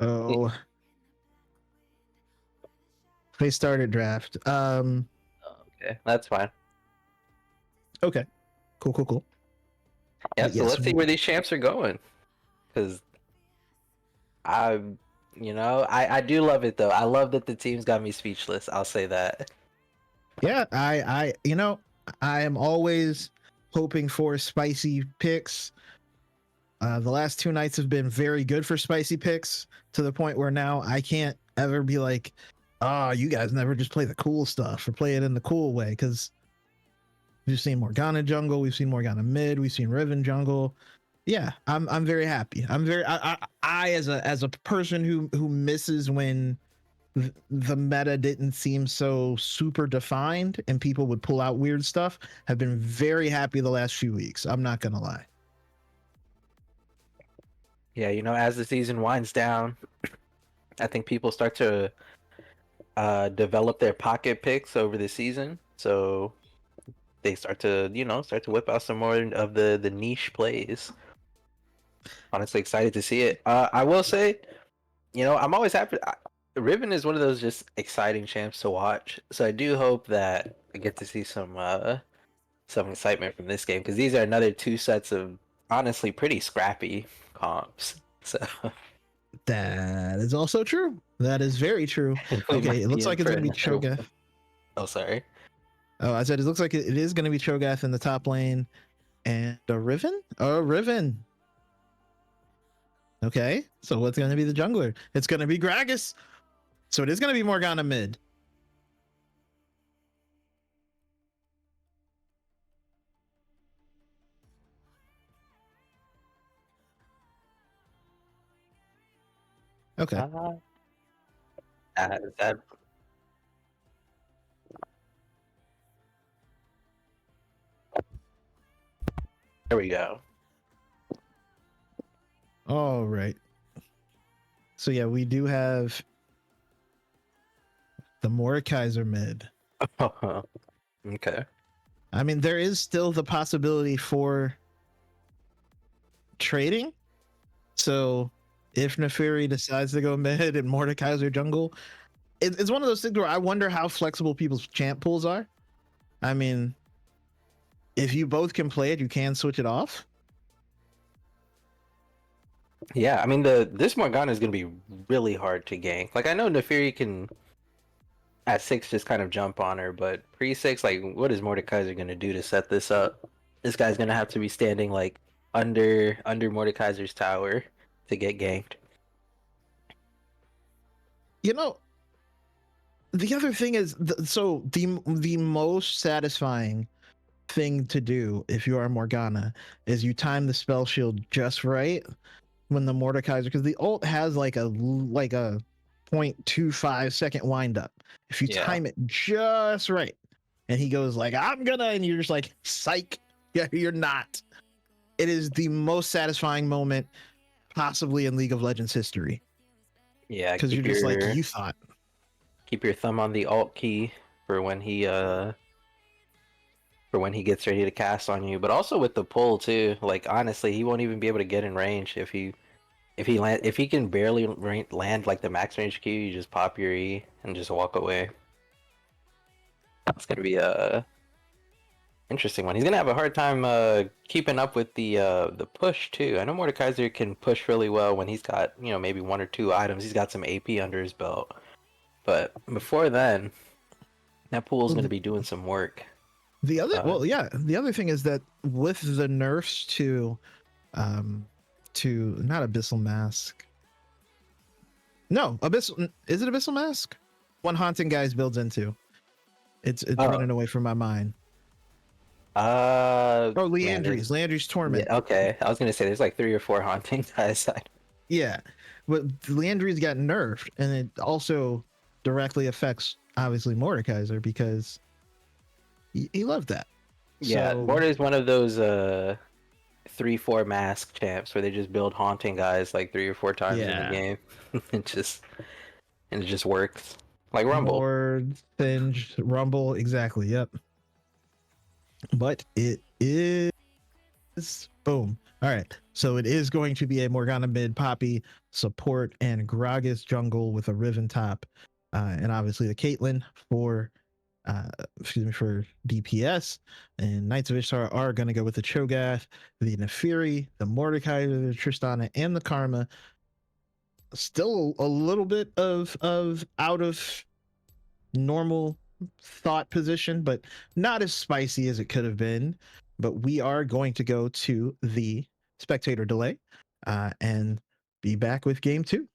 Oh. They started draft. Okay, that's fine. Okay. Cool. Yeah, But so let's see where these champs are going. Because I do love it though. I love that the team's got me speechless. I'll say that. Yeah, I am always hoping for spicy picks. The last two nights have been very good for spicy picks, to the point where now I can't ever be like, oh, you guys never just play the cool stuff or play it in the cool way, because we've seen Morgana jungle, we've seen Morgana mid, we've seen Riven jungle. Yeah, I'm very happy. I as a person who misses when the meta didn't seem so super defined and people would pull out weird stuff, have been very happy the last few weeks. I'm not gonna lie. Yeah, as the season winds down, I think people start to develop their pocket picks over the season. So they start to whip out some more of the niche plays. Honestly excited to see it. I will say, I'm always happy. Riven is one of those just exciting champs to watch. So I do hope that I get to see some excitement from this game, because these are another two sets of honestly pretty scrappy comps. So that is also true. That is very true. Okay, it looks like it's gonna be Cho'Gath. Oh, sorry. Oh, I said it looks like it is gonna be Cho'Gath in the top lane, and a Riven. Okay, so what's gonna be the jungler? It's gonna be Gragas. So it is gonna be Morgana mid. Okay. There we go. All right. So yeah, we do have the Mordekaiser mid. Okay. I mean, there is still the possibility for trading. So if Neferi decides to go mid and Mordekaiser jungle, it's one of those things where I wonder how flexible people's champ pools are. I mean, if you both can play it, you can switch it off. Yeah, I mean this Morgana is gonna be really hard to gank. Like I know Nefiri can at 6 just kind of jump on her, but pre-6, like what is Mordekaiser gonna do to set this up? This guy's gonna have to be standing like under Mordekaiser's tower to get ganked. You know, the other thing is, so the most satisfying thing to do if you are Morgana is you time the spell shield just right when the Mordekaiser, because the ult has like a 0.25 second wind up. If you Yeah. time it just right, and he goes like, "I'm gonna," and you're just like, "Psych, yeah, you're not." It is the most satisfying moment possibly in League of Legends history, Yeah, because you're just like, you thought. keep your thumb on the alt key for when he gets ready to cast on you, but also with the pull too. Like honestly, he won't even be able to get in range if he can barely land like the max range Q. You just pop your E and just walk away. It's gonna be a interesting one. He's gonna have a hard time keeping up with the push too. I know Mordekaiser can push really well when he's got, you know, maybe 1 or 2 items. He's got some AP under his belt, but before then, that pool's gonna be doing some work. The other, the other thing is that with the nerfs to not Abyssal Mask. No, Abyssal, is it Abyssal Mask? One Haunting Guys builds into. It's running away from my mind. Leandry's Torment. Yeah, okay, I was gonna say there's like 3 or 4 haunting guys. Yeah, but Leandry's got nerfed, and it also directly affects obviously Mordekaiser because he loved that. Yeah, So, Mortar is one of those 3-4 mask champs where they just build haunting guys like 3 or 4 times in the game. it just works. Like Rumble. Lord, Singe, Rumble, exactly. Yep. But it is boom. All right. So it is going to be a Morgana mid, Poppy support, and Gragas jungle with a Riven top, and obviously the Caitlyn for for DPS, and Knights of Ishtar are going to go with the Cho'Gath, the Nefiri, the Mordecai, the Tristana, and the Karma. Still a little bit of out of normal thought position, but not as spicy as it could have been. But we are going to go to the spectator delay and be back with game 2.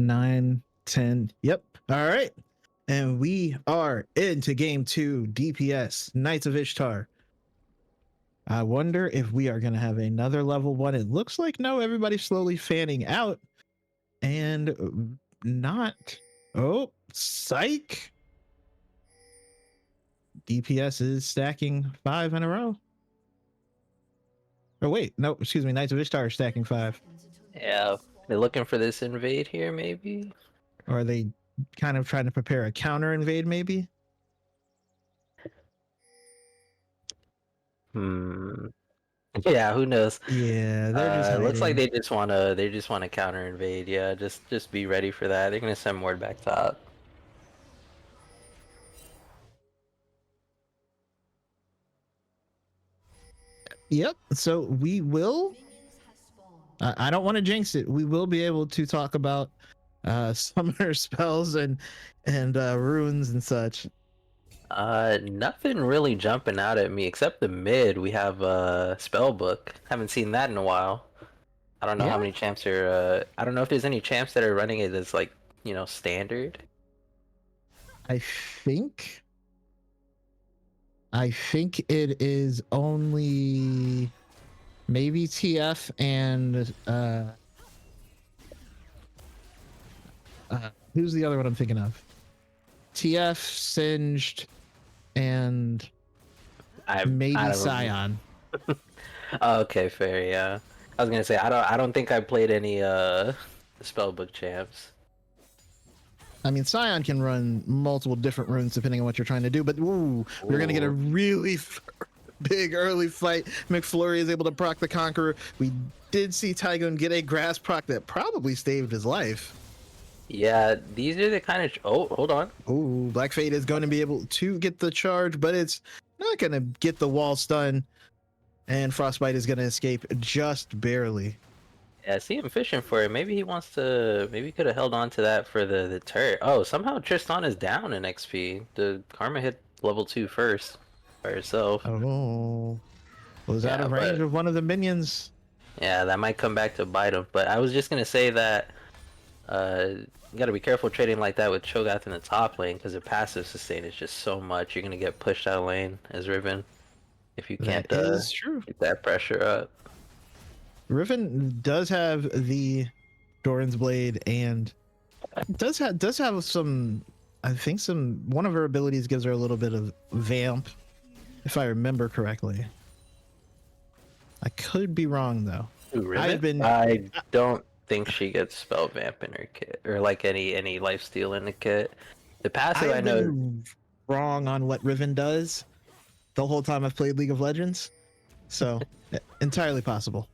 9, 10. Yep. All right. And we are into game 2, DPS, Knights of Ishtar. I wonder if we are going to have another level 1. It looks like no, everybody's slowly fanning out. And not. Oh, psych. DPS is stacking 5 in a row. Oh, wait. No, excuse me. Knights of Ishtar are stacking 5. Yeah, they're looking for this invade here, maybe. Or are they kind of trying to prepare a counter invade, maybe? Yeah, who knows? Yeah, they're just hiding. Looks like they just wanna counter invade. Yeah, just be ready for that. They're gonna send Ward back top. Yep. So we will. I don't want to jinx it. We will be able to talk about summoner spells and runes and such. Nothing really jumping out at me except the mid. We have spell book. Haven't seen that in a while. I don't know how many champs are. I don't know if there's any champs that are running it as like standard. I think it is only maybe TF and who's the other one I'm thinking of? TF, Singed, and maybe Scion. Okay, fair. Yeah, I was gonna say I don't think I played any spellbook champs. I mean, Scion can run multiple different runes depending on what you're trying to do, but we're gonna get a really big early fight. McFlurry is able to proc the Conqueror. We did see Tygoon get a grass proc that probably saved his life. Yeah, these are the kind of. Oh, hold on. Oh, Black Fate is going to be able to get the charge, but it's not going to get the wall stun. And Frostbite is going to escape just barely. Yeah, I see him fishing for it. Maybe he wants to. Maybe he could have held on to that for the turret. Oh, somehow Tristan is down in XP. The Karma hit level 2 first by herself. Oh, was out of range of one of the minions. Yeah, that might come back to bite him. But I was just gonna say that. You gotta be careful trading like that with Cho'Gath in the top lane because the passive sustain is just so much. You're gonna get pushed out of lane as Riven if you can't keep that pressure up. Riven does have the Doran's Blade and does have some. I think one of her abilities gives her a little bit of vamp, if I remember correctly. I could be wrong though. Ooh, Riven? I don't think she gets spell vamp in her kit or like any lifesteal in the kit. The passive I know been wrong on what Riven does the whole time I've played League of Legends, so entirely possible.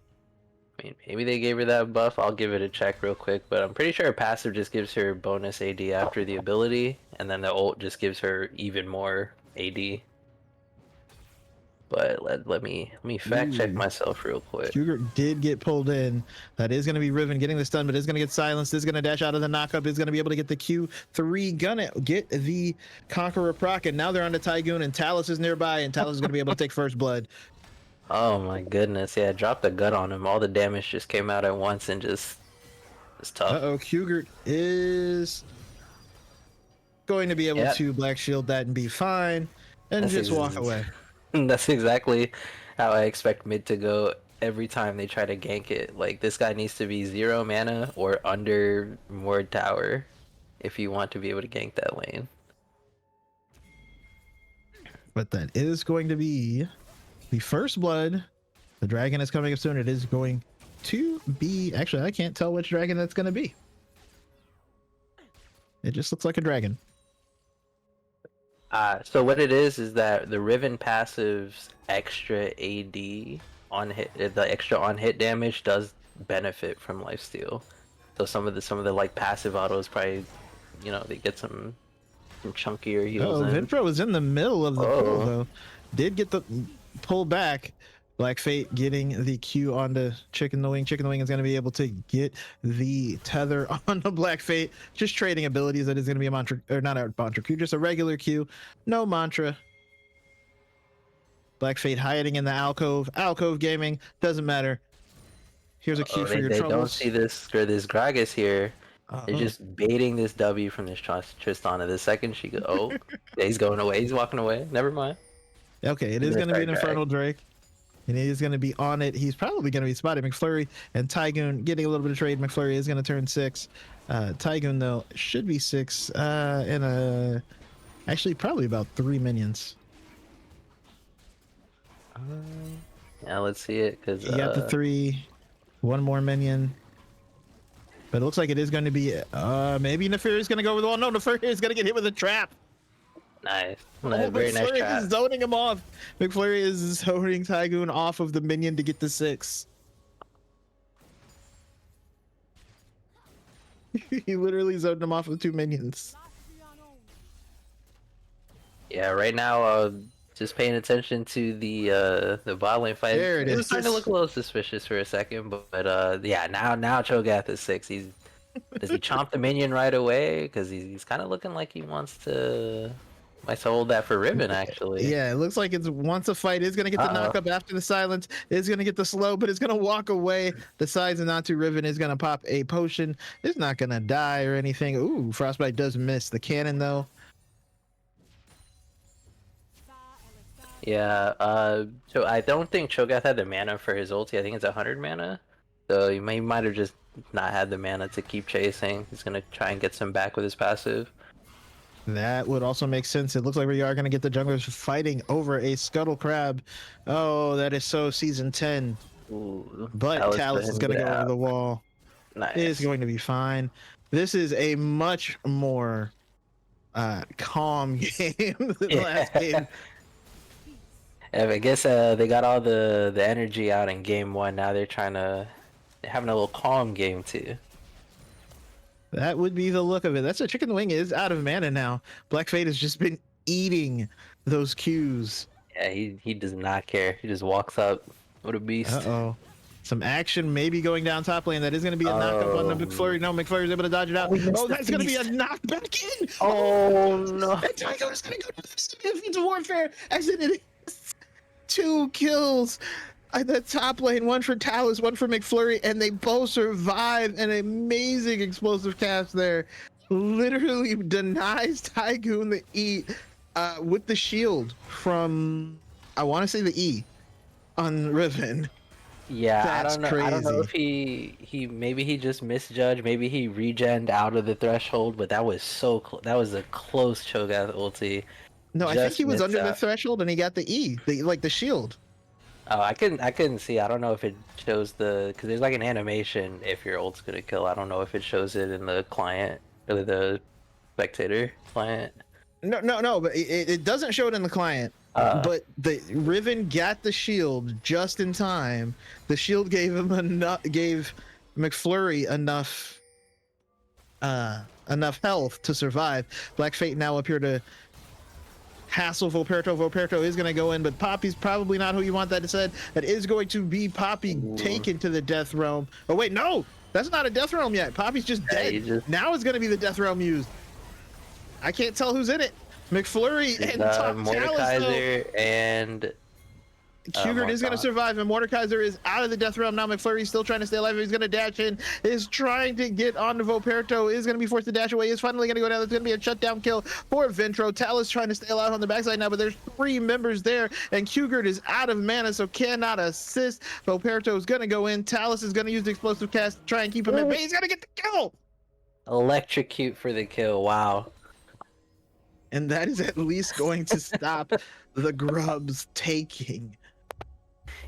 I mean, maybe they gave her that buff. I'll give it a check real quick, but I'm pretty sure her passive just gives her bonus AD after the ability, and then the ult just gives her even more AD. But let me fact check myself real quick. Cougar did get pulled in. That is going to be Riven getting the stun, but is going to get silenced. Is going to dash out of the knockup. Is going to be able to get the Q3. Gonna get the Conqueror proc, and now they're on the Tygoon, and Talus is nearby, and Talus is going to be able to take first blood. Oh my goodness! Yeah, drop the gut on him. All the damage just came out at once, and it's tough. Uh-oh, Cougar is going to be able to Black Shield that and be fine, and just walk away. That's exactly how I expect mid to go every time they try to gank it. Like, this guy needs to be 0 mana or under Ward Tower if you want to be able to gank that lane. But that is going to be the first blood. The dragon is coming up soon. It is going to be... Actually, I can't tell which dragon that's going to be. It just looks like a dragon. So what it is that the Riven passive's extra AD on hit, the extra on hit damage does benefit from lifesteal. So some of the like passive autos probably, they get some chunkier heals. Vinpro was in the middle of the pull though. Did get the pull back. Black Fate getting the Q onto Chicken the Wing. Chicken the Wing is going to be able to get the tether on the Black Fate. Just trading abilities. That is going to be a mantra, or not a mantra Q, just a regular Q. No mantra. Black Fate hiding in the alcove. Alcove gaming. Doesn't matter. Here's a Q for your troubles. They don't see this, or this Gragas here. They're just baiting this W from this Tristana. The second she go, oh, yeah, he's going away. He's walking away. Never mind. Okay, it is going to be an Infernal Drake. And he is going to be on it. He's probably going to be spotted. McFlurry and Tygoon getting a little bit of trade. McFlurry is going to turn 6. Tygoon, though, should be 6 in a... Actually, probably about 3 minions. Yeah, let's see it. Cause, you got the 3. 1 more minion. But it looks like it is going to be... maybe Neferi is going to go over the wall. No, Neferi is going to get hit with a trap. Nice. Very nice trap. Is zoning him off. McFlurry is zoning Tygoon off of the minion to get the 6. He literally zoned him off with 2 minions. Yeah, right now, just paying attention to the bot lane fight. There it is. was starting to look a little suspicious for a second, but yeah, now Cho'Gath is 6. Does he chomp the minion right away? Because he's kind of looking like he wants to hold that for Riven, actually. Yeah, it looks like it's wants a fight. Is gonna get the knock up after the silence. Is gonna get the slow, but it's gonna walk away. The sides and not to Riven is gonna pop a potion. It's not gonna die or anything. Ooh, Frostbite does miss the cannon though. Yeah, so I don't think Cho'Gath had the mana for his ulti. I think it's 100 mana. So he might have just not had the mana to keep chasing. He's gonna try and get some back with his passive. That would also make sense. It looks like we are going to get the junglers fighting over a Scuttle Crab. Oh, that is so season 10. Ooh, but Talus is going to go over the wall. Nice. It is going to be fine. This is a much more calm game than the last game. Yeah, I guess they got all the energy out in game 1. Now they're having a little calm game 2. That would be the look of it. That's a Chicken Wing is out of mana now. Black Fate has just been eating those Qs. Yeah, he does not care. He just walks up. What a beast. Uh-oh. Some action maybe going down top lane. That is going to be a knockup on the McFlurry. No, McFlurry is able to dodge it out. Oh, that's going to be a knockback in. Oh, no. And Tygo is going to go to the feats of warfare as it is 2 kills. The top lane, 1 for Talus, 1 for McFlurry, and they both survive. An amazing explosive cast there. Literally denies Tygoon the E with the shield from, I want to say the E on Riven. Yeah, That's I don't know if he maybe he just misjudged, maybe he regened out of the threshold, but that was so that was a close Cho'Gath ulti. No, I think he was under the threshold and he got the E, the shield. Oh, I couldn't see. I don't know if it shows because there's like an animation if your ult's gonna kill. I don't know if it shows it in the client or the spectator client. No, but it doesn't show it in the client. But the Riven got the shield just in time. The shield gave McFlurry enough health to survive. Black Fate now up here to hassle Volperto. Volperto is going to go in, but Poppy's probably not who you want that said. That is going to be Poppy taken to the Death Realm. Oh wait, no, that's not a Death Realm yet. Poppy's just dead. Now it's going to be the Death Realm used. I can't tell who's in it. McFlurry and Mordekaiser and Kugert is going to survive, and Mordekaiser is out of the Death Realm now. McFlurry's still trying to stay alive. He's going to dash in, is trying to get onto Volperto, is going to be forced to dash away, is finally going to go down. There's going to be a shutdown kill for Ventro. Talus trying to stay alive on the backside now, but there's 3 members there, and Kugert is out of mana, so cannot assist. Volperto is going to go in. Talus is going to use the explosive cast to try and keep him in, but he's going to get the kill. Electrocute for the kill. Wow. And that is at least going to stop the Grubs taking.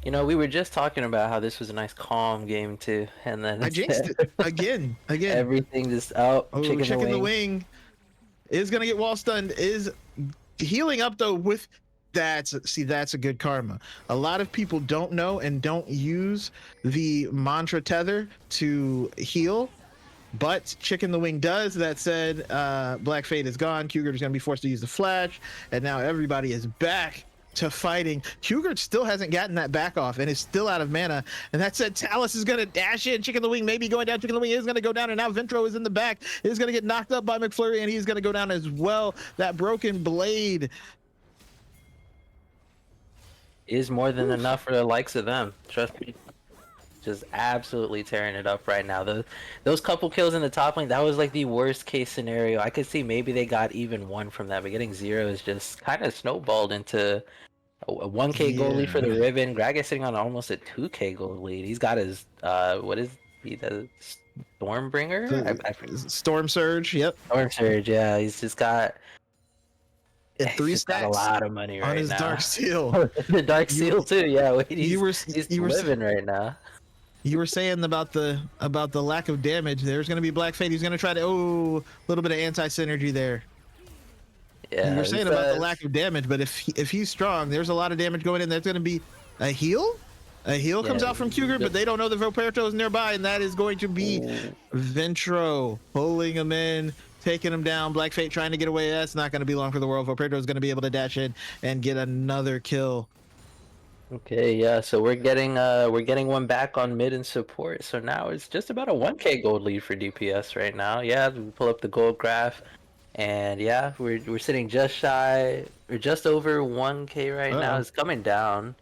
You know, we were just talking about how this was a nice calm game too, and then I jinxed it again. Everything just chicken the wing is gonna get wall stunned. Is healing up though with that. See, that's a good karma. A lot of people don't know and don't use the mantra tether to heal. But Chicken the Wing does. That said, Black Fate is gone. Kugert is going to be forced to use the flash. And now everybody is back to fighting. Kugert still hasn't gotten that back off and is still out of mana. And that said, Talus is going to dash in. Chicken the Wing maybe going down. Chicken the Wing is going to go down. And now Ventro is in the back. Is going to get knocked up by McFlurry. And he's going to go down as well. That broken blade is more than enough for the likes of them. Trust me. just absolutely tearing it up right now. Those couple kills in the top lane, that was like the worst case scenario. I could see maybe they got even one from that, but getting 0 is just kind of snowballed into a 1K gold lead for the Yeah. Riven. Greg is sitting on almost a 2K gold lead. He's got his what is he, the Stormbringer? I forget. Storm Surge, yep. Storm Surge, yeah. He's just got At he's 3 just got a stacks lot of money on right his now. Dark Seal. The Dark You- Seal too, yeah. Wait, he's you were living right now. You were saying about the lack of damage. There's going to be Black Fate. He's going to try to a little bit of anti synergy there. Yeah, You were saying about the lack of damage, but if he's strong, there's a lot of damage going in. There's going to be a heal. A heal comes Yeah, out from Cougar, but they don't know that Voperto is nearby, and that is going to be Ventro pulling him in, taking him down. Black Fate trying to get away. That's not going to be long for the world. Voperto is going to be able to dash in and get another kill. Okay, yeah, so we're getting one back on mid and support. So now it's just about a 1K gold lead for DPS right now. Yeah, we pull up the gold graph, and yeah, we're sitting just shy or just over 1K right now. It's coming down.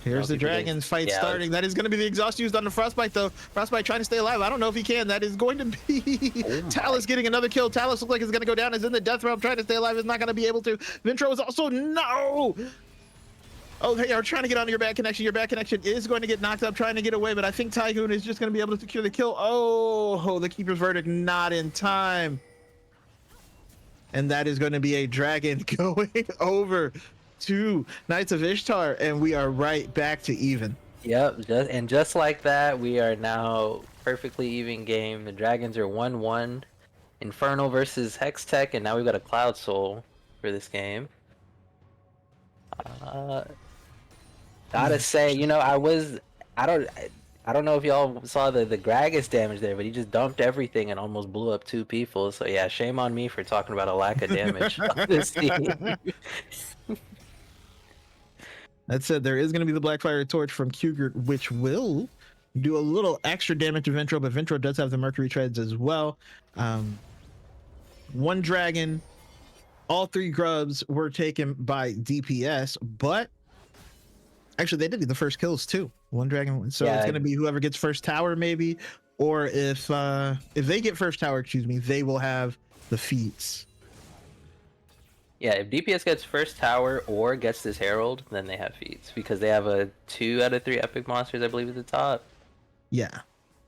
Here's the Dragons fight starting. That is going to be the exhaust used on the Frostbite, though. Frostbite trying to stay alive. I don't know if he can. That is going to be Talus getting another kill. Talus looks like it's going to go down. Is in the death realm trying to stay alive. Is not going to be able to. Ventro is also no. Oh, they are trying to get onto your bad connection. Your bad connection is going to get knocked up trying to get away, but I think Tycoon is just going to be able to secure the kill. Oh, the Keeper's Verdict not in time. And that is going to be a dragon going over to Knights of Ishtar, and we are right back to even. Yep, just like that, we are now perfectly even game. The Dragons are 1-1. Infernal versus Hextech, and now we've got a Cloud Soul for this game. Gotta say, you know, I don't know if y'all saw the Gragas damage there, but he just dumped everything and almost blew up 2 people. So yeah, shame on me for talking about a lack of damage on this team. That said, there is going to be the Blackfire Torch from Cougar, which will do a little extra damage to Ventro, but Ventro does have the Mercury Treads as well. 1 dragon, all 3 grubs were taken by DPS, but actually they did get the first kills too. 1 dragon, so it's going to be whoever gets first tower maybe, or if they get first tower, excuse me, they will have the feats. Yeah, if DPS gets first tower or gets this Herald, then they have feats because they have a 2 out of 3 epic monsters, I believe, at the top. Yeah.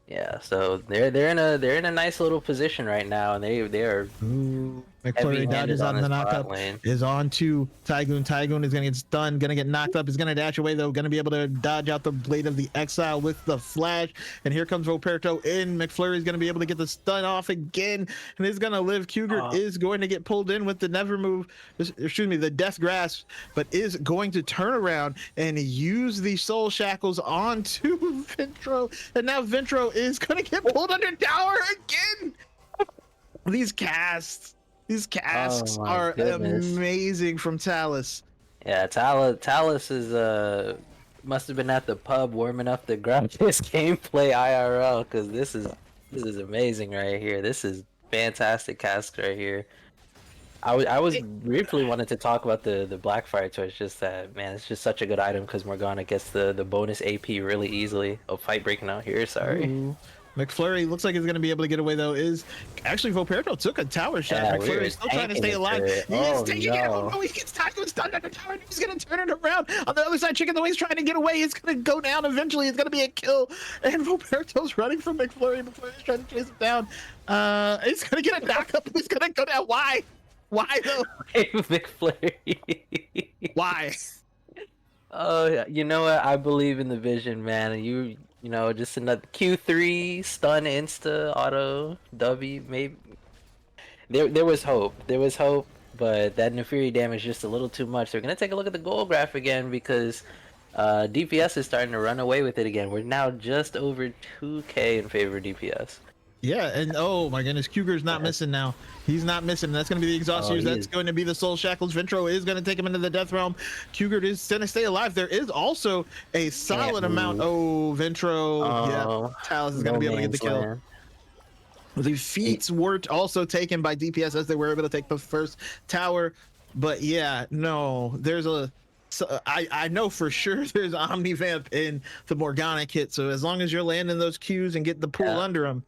Yeah, so they're in a nice little position right now, and they are. Ooh, McFlurry dodges on the knockup. Is on to Tygoon. Tygoon is gonna get stunned, gonna get knocked up. Is gonna dash away though. Gonna be able to dodge out the Blade of the Exile with the flash. And here comes Voperto in. McFlurry is gonna be able to get the stun off again, and is gonna live. Cougar is going to get pulled in with the never move. Excuse me, the Death Grasp, but is going to turn around and use the Soul Shackles onto Ventro, and now Ventro is gonna get pulled under tower again. These casts are amazing from Talus. Yeah, Talus is must have been at the pub warming up to grab this gameplay IRL, because this is amazing right here. This is fantastic cast right here. I was briefly wanted to talk about the Blackfire Torch, just that, man, it's just such a good item because Morgana gets the bonus AP really easily. Oh, fight breaking out here, sorry. Ooh. McFlurry looks like he's going to be able to get away, though. Is actually Voperto took a tower shot. Yeah, McFlurry is still trying to stay alive. He is taking it. Oh, no, he gets stunned at the tower. He's going to turn it around. On the other side, Chicken the Wings trying to get away. He's going to go down eventually. It's going to be a kill. And Voperto's running from McFlurry. McFlurry's trying to chase him down. He's going to get a knock up. He's going to go down. Why? Why, though? McFlurry. Why? Oh, you know what? I believe in the vision, man. You know, just another Q3 stun insta auto W. Maybe there was hope. There was hope, but that Neferi damage just a little too much. So we're gonna take a look at the goal graph again because DPS is starting to run away with it again. We're now just over 2K in favor of DPS. Yeah, and oh my goodness, Cougar's not missing now. He's not missing. That's going to be the exhaust use. That's going to be the Soul Shackles. Ventro is going to take him into the Death Realm. Cougar is going to stay alive. There is also a solid amount. Oh, Ventro. Yeah, Talus is going to be able to get the kill. Land. The feats were also taken by DPS as they were able to take the first tower. But yeah, no, there's a So I know for sure there's Omnivamp in the Morgana kit. So as long as you're landing those Qs and get the pool Yeah. under them.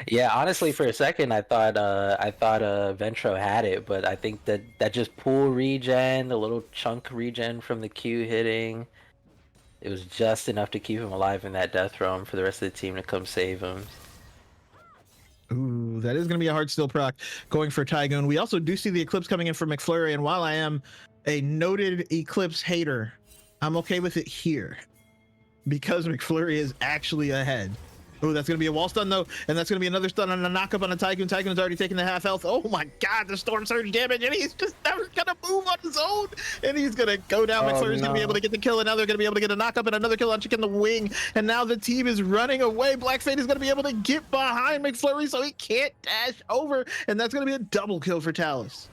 Yeah, honestly, for a second, I thought Ventro had it, but I think that just pool regen, the little chunk regen from the Q hitting, it was just enough to keep him alive in that death realm for the rest of the team to come save him. Ooh, that is going to be a hard still proc going for Tygoon. We also do see the Eclipse coming in for McFlurry, and while I am a noted Eclipse hater, I'm okay with it here because McFlurry is actually ahead. Oh, that's going to be a wall stun though, and that's going to be another stun on a knockup on a Tygoon. Tygoon's already taken the half health. Oh my god, the Storm Surge damage, and he's just never going to move on his own, and he's going to go down. Oh, McFlurry's going to be able to get the kill, and now they're going to be able to get a knockup and another kill on Chicken the Wing, and now the team is running away. Black Fate is going to be able to get behind McFlurry so he can't dash over, and that's going to be a double kill for Talus.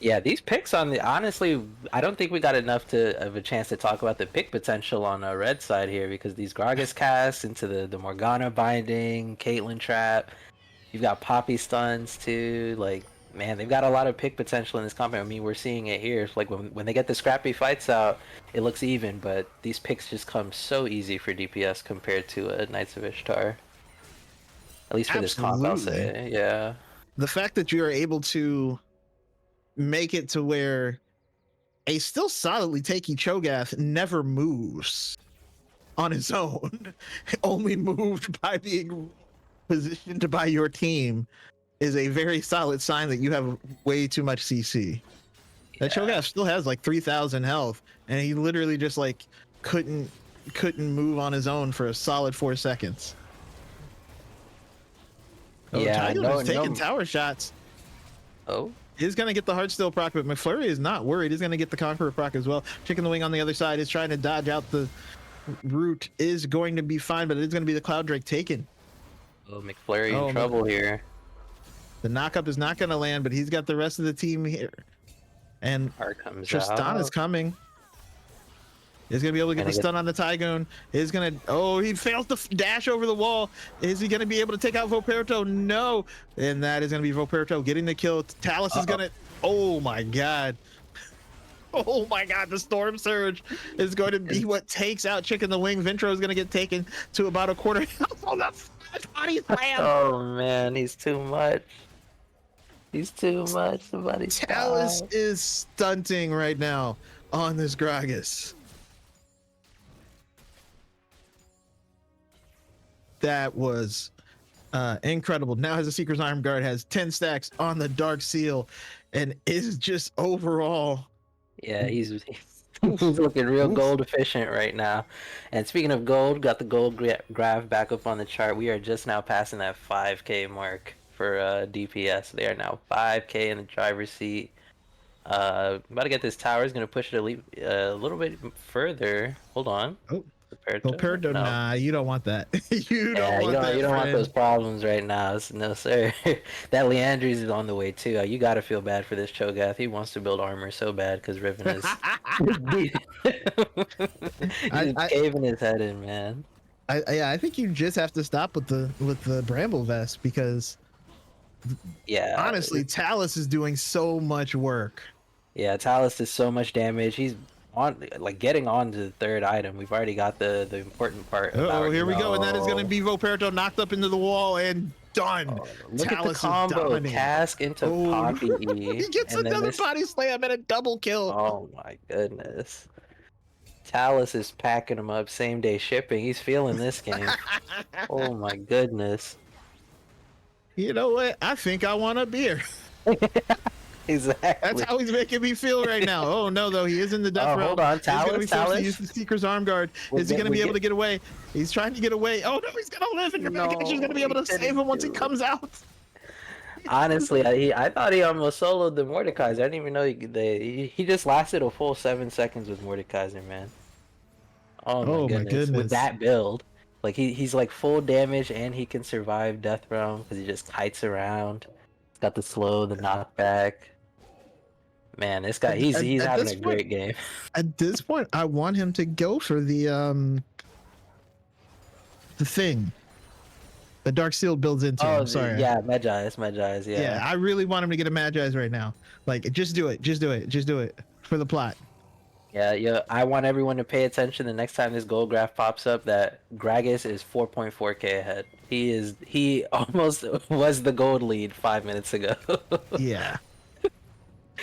Yeah, these picks on the honestly, I don't think we got enough of a chance to talk about the pick potential on the red side here because these Gragas casts into the Morgana binding, Caitlyn trap. You've got Poppy stuns too. Like, man, they've got a lot of pick potential in this comp. I mean, we're seeing it here. Like when they get the scrappy fights out, it looks even, but these picks just come so easy for DPS compared to Knights of Ishtar. At least for this comp, I'll say. Yeah. The fact that you are able to make it to where a still solidly takey Cho'Gath never moves on his own, only moved by being positioned by your team, is a very solid sign that you have way too much CC. That Cho'Gath still has like 3,000 health, and he literally just like couldn't move on his own for a solid 4 seconds. Oh, Yeah, Tygoon is taking tower shots. Oh. He's going to get the hard still proc, but McFlurry is not worried. He's going to get the Conqueror proc as well. Chicken the Wing on the other side is trying to dodge out the root. Is going to be fine, but it's going to be the Cloud Drake taken. Oh, McFlurry in trouble here. The knockup is not going to land, but he's got the rest of the team here. And Tristan is coming. He's going to be able to get the stun on the Tygoon. He's going to... Oh, he fails to dash over the wall. Is he going to be able to take out Voperto? No. And that is going to be Voperto getting the kill. Talus is going to... Oh, my God. Oh, my God. The Storm Surge is going to be what takes out Chicken the Wing. Ventro is going to get taken to about a quarter health. Oh, that's body slam. Oh, man. He's too much. He's too much. Somebody's Talus is stunting right now on this Gragas. That was incredible. Now has a Seeker's Arm Guard, has 10 stacks on the Dark Seal, and is just overall... Yeah, he's looking real gold efficient right now. And speaking of gold, got the gold graph back up on the chart. We are just now passing that 5K mark for DPS. They are now 5K in the driver's seat. About to get this tower. Is going to push it a little bit further. Hold on. Oh. Voperto, no. Nah, you don't want that. You don't want those problems right now. No, sir. That Leandry's is on the way too. You got to feel bad for this Cho'Gath. He wants to build armor so bad because Riven is he's caving his head in, man. I think you just have to stop with the Bramble Vest because honestly, Talus is doing so much work. Yeah, Talus does so much damage. He's on getting on to the third item. We've already got the important part. Oh, here we go, and that is going to be Voperto knocked up into the wall and done. Oh, look at the combo, cask into Poppy. He gets another body slam and a double kill. Oh my goodness. Talus is packing him up same day shipping. He's feeling this game. Oh my goodness. You know what? I think I want a beer. Exactly. That's how he's making me feel right now. Oh no, though he is in the death realm. Hold on, Talus. He's going to use the Seeker's Arm Guard. Is he going to be able to get away? He's trying to get away. Oh no, he's going to live, and your medication's going to be able to save him once he comes out. Honestly, I thought he almost soloed the Mordekaiser. I didn't even know he just lasted a full 7 seconds with Mordekaiser, man. Oh my goodness. With that build, like he's like full damage and he can survive death realm because he just kites around. He's got the slow, the knockback. Man, this guy, he's having a great game. At this point, I want him to go for the thing. The Dark Seal builds into him. Sorry. yeah, Magi's, Yeah, I really want him to get a Magi's right now. Like, just do it. Just do it. Just do it for the plot. Yeah. I want everyone to pay attention the next time this gold graph pops up that Gragas is 4.4k ahead. He almost was the gold lead 5 minutes ago. Yeah.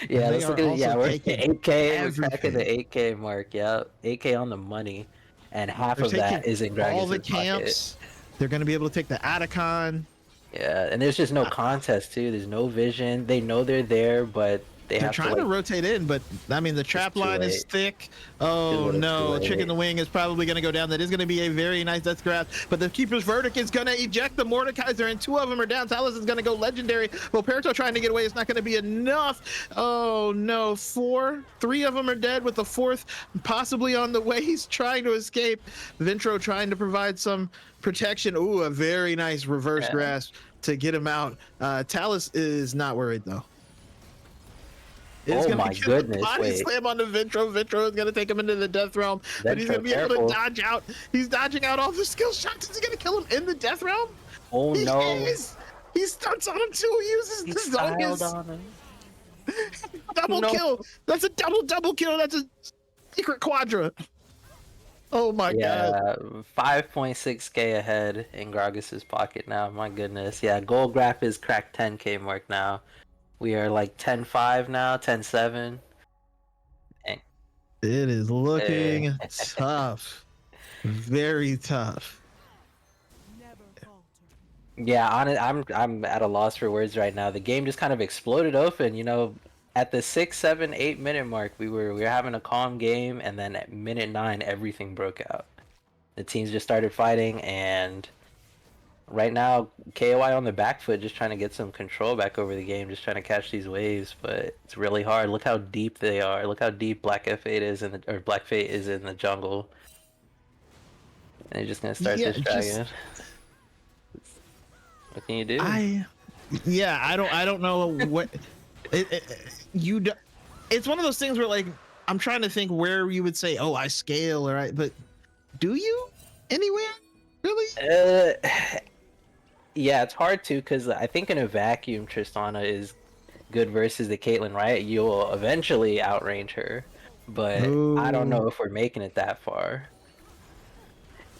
Yeah, They let's look are at yeah, also we're taking 8k, we're cracking the everything. 8k mark, yeah. 8k on the money. And half They're of that taking is in all the Gragas' pocket. camps. They're going to be able to take the Atacon. Yeah, and there's just no contest too. There's no vision. They know they're there, but they They're have to trying to like rotate in, but I mean, the trap too line is late. thick. Too Oh little, too no, Chicken late. the Wing is probably going to go down. That is going to be a very nice death grab, but the Keeper's Verdict is going to eject the Mordekaiser, and 2 of them are down. Talus is going to go legendary. Volperto trying to get away. It's not going to be enough. Oh no, 4. 3 of them are dead, with the 4th possibly on the way. He's trying to escape. Vintro trying to provide some protection. Ooh, a very nice reverse Yeah. grasp to get him out. Talus is not worried though. It's Oh gonna my get goodness, the body wait. slam on the Vintro. Vintro is gonna take him into the death realm, but he's Ventro, gonna be able careful. to dodge out. He's dodging out all the skill shots. Is he gonna kill him in the death realm? Oh He no. is. He starts on him too. He uses He the styled Zonius. on him. Double No. kill. That's a double kill. That's a secret quadra. Oh my god. Yeah, 5.6k ahead in Gragas' pocket now. My goodness. Yeah, gold graph is cracked 10k mark now. We are like 10.5 now, 10.7. It is looking Eh. tough. Very tough. Yeah, I'm at a loss for words right now. The game just kind of exploded open. You know, at the 6, 7, 8 minute mark, we were having a calm game, and then at minute 9, everything broke out. The teams just started fighting, and right now, KOI on the back foot, just trying to get some control back over the game, just trying to catch these waves, but it's really hard. Look how deep they are. Look how deep Black Fate is Black Fate is in the jungle. And they're just gonna start Yeah, this dragon. What can you do? I don't know what it's one of those things where, like, I'm trying to think where you would say, oh, I scale, or but do you anywhere really? Yeah, it's hard to, because I think in a vacuum Tristana is good versus the Caitlyn, right? You'll eventually outrange her, but I don't know if we're making it that far.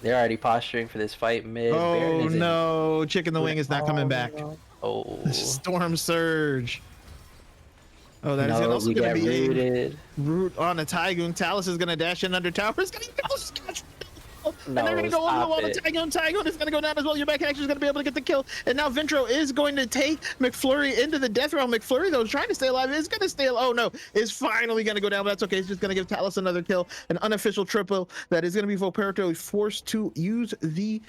They're already posturing for this fight mid. Oh no, Chicken the Wing is not coming back. No. Oh, Storm Surge. Oh, that is no, also we going to got be rooted. a root on a Tygoon. Talus is going to dash in under tower. It's going to go scotch. And No, they're going to go over the stop wall to it. Tygoon. Tygoon is going to go down as well. Your back action is going to be able to get the kill. And now Vintro is going to take McFlurry into the death realm. McFlurry, though, is trying to stay alive. Is going to stay alive. Oh, no. Is finally going to go down, but that's okay. It's just going to give Talus another kill. An unofficial triple that is going to be Volperto forced to use the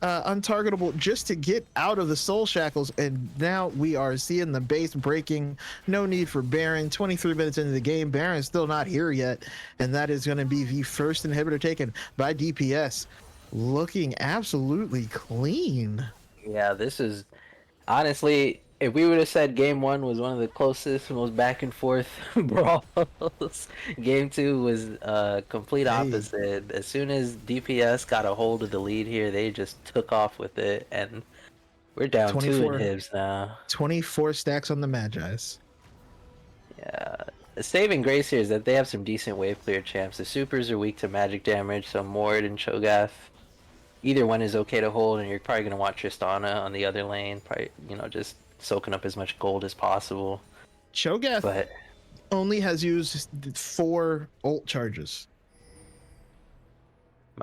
untargetable just to get out of the soul shackles. And now we are seeing the base breaking. No need for Baron. 23 minutes into the game, Baron's still not here yet, and that is going to be the first inhibitor taken by DPS. Looking absolutely clean. Yeah, this is honestly, if we would have said game 1 was one of the closest, most back and forth brawls, game 2 was complete opposite. As soon as DPS got a hold of the lead here, they just took off with it, and we're down 2 inhibs now. 24 stacks on the Magi's. Yeah. The saving grace here is that they have some decent wave clear champs. The supers are weak to magic damage, so Mord and Cho'Gath, either one is okay to hold, and you're probably going to want Tristana on the other lane, probably, just soaking up as much gold as possible. Cho'Gath only has used 4 ult charges.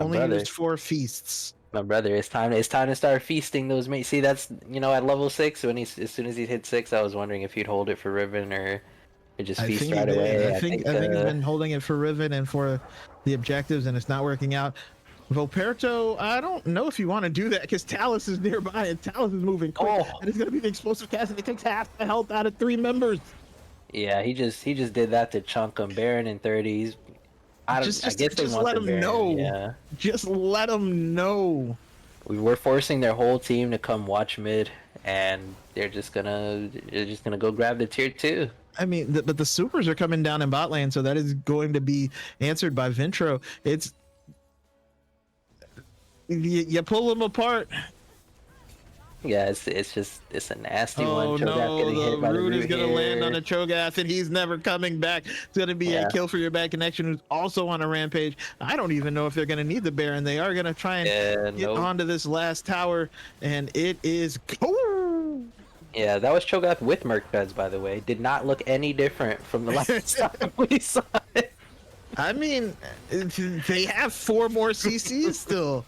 Used 4 feasts. My brother, it's time to start feasting those mates. See, that's at level 6, when as soon as he hit 6, I was wondering if he'd hold it for Riven or just feast right away. I think he's been holding it for Riven and for the objectives, and it's not working out. Volperto, I don't know if you want to do that because Talus is nearby and Talus is moving quick. And it's going to be the explosive cast, and it takes half the health out of 3 members. Yeah, he just did that to chunk him. Baron in 30s. I guess they want let the him Baron. know. Yeah. Just let him know. We're forcing their whole team to come watch mid, and they're just gonna go grab the tier 2. I mean, but the supers are coming down in bot lane, so that is going to be answered by Vintro. It's you pull them apart. Yeah, it's a nasty one. Oh Cho'Gath no, getting hit the by the root is root gonna land on here. a Cho'Gath and he's never coming back. It's gonna be a Yeah, kill for your bad connection who's also on a rampage. I don't even know if they're gonna need the Baron. They are gonna try and yeah, get nope. onto this last tower, and it is Yeah, that was Cho'Gath with Merc Feds, by the way. Did not look any different from the last time we saw it. I mean, they have 4 more CCs still.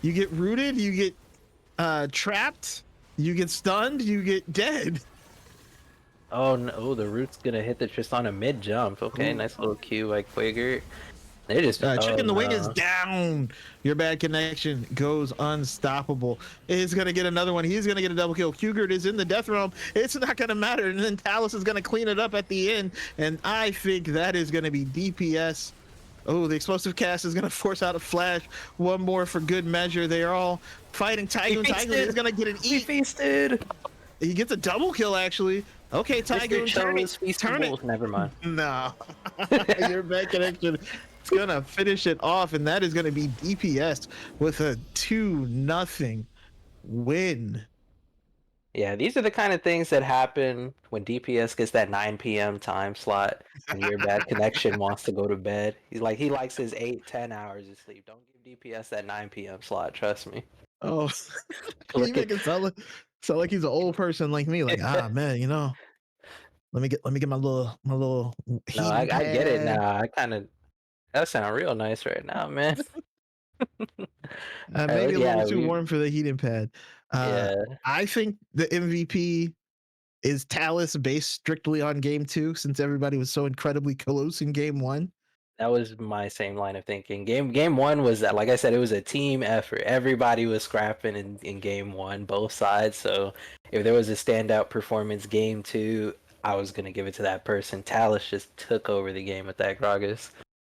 You get rooted, you get trapped, you get stunned, you get dead. Oh no, the root's gonna hit the Tristana mid jump. Okay, Ooh. nice little Q by Quaker. They just oh Chicken the Wing is no. down. Your bad connection goes unstoppable. He's gonna get another one. He's gonna get a double kill. Hugert is in the death realm. It's not gonna matter. And then Talus is gonna clean it up at the end. And I think that is gonna be DPS. Oh, the explosive cast is gonna force out a flash. One more for good measure. They are all fighting Tygoon. Tygoon is gonna get an He eat. feasted. He gets a double kill actually. Okay, Mr. Tygoon, turn it. Cho's Turn it. feastable. Never mind. No. Your bad connection. It's gonna finish it off, and that is gonna be DPS with a 2-0 win. Yeah, these are the kind of things that happen when DPS gets that 9 p.m. time slot and your bad connection wants to go to bed. He likes his 8-10 hours of sleep. Don't give DPS that 9 p.m. slot, trust me. Oh, you Look make at it sound like he's an old person like me. Like, man, let me get my little No, heating I get it pad. now. That sound real nice right now, man. Maybe a little Yeah, too warm for the heating pad. yeah. I think the MVP is Talus based strictly on game 2 since everybody was so incredibly close in game 1. That was my same line of thinking. Game one was that, like I said, it was a team effort. Everybody was scrapping in game one, both sides. So if there was a standout performance, game two, I was gonna give it to that person. Talus just took over the game with that Gragas.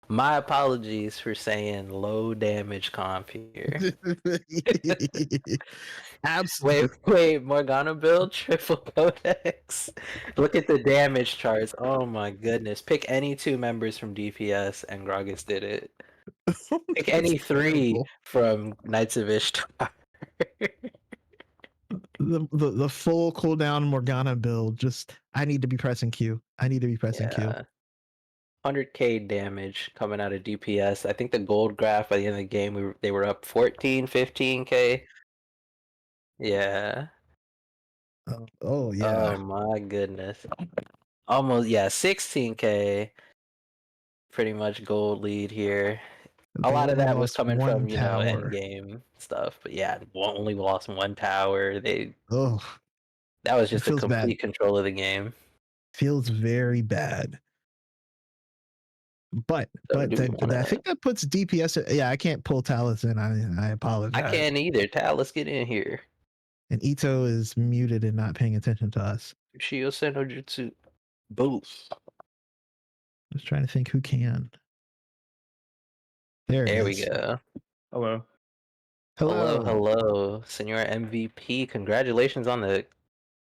My apologies for saying low damage comp here. Absolutely. Wait, Morgana build, triple codex. Look at the damage charts. Oh my goodness. Pick any 2 members from DPS and Gragas did it. Pick any 3 Terrible. from Knights of Ishtar. The full cooldown Morgana build. Just I need to be pressing Q. I need to be pressing Q. Yeah. 100k damage coming out of DPS. I think the gold graph by the end of the game, they were up 14, 15k. Yeah. Oh yeah. Oh my goodness. Almost, yeah, 16k. Pretty much gold lead here. A They lot of only that was lost coming one from, end tower. game stuff. But yeah, only lost 1 tower. Oh, That was it just a feels bad. complete control of the game. Feels very bad. But So do we I wanna think that puts DPS. Yeah, I can't pull Talus in. I I apologize. can't either. Let's get in here. And Ito is muted and not paying attention to us. Shio Senojutsu. Boost. Just trying to think who can. There it There we is. go. Hello. Hello, Hello. hello. Senor MVP. Congratulations on the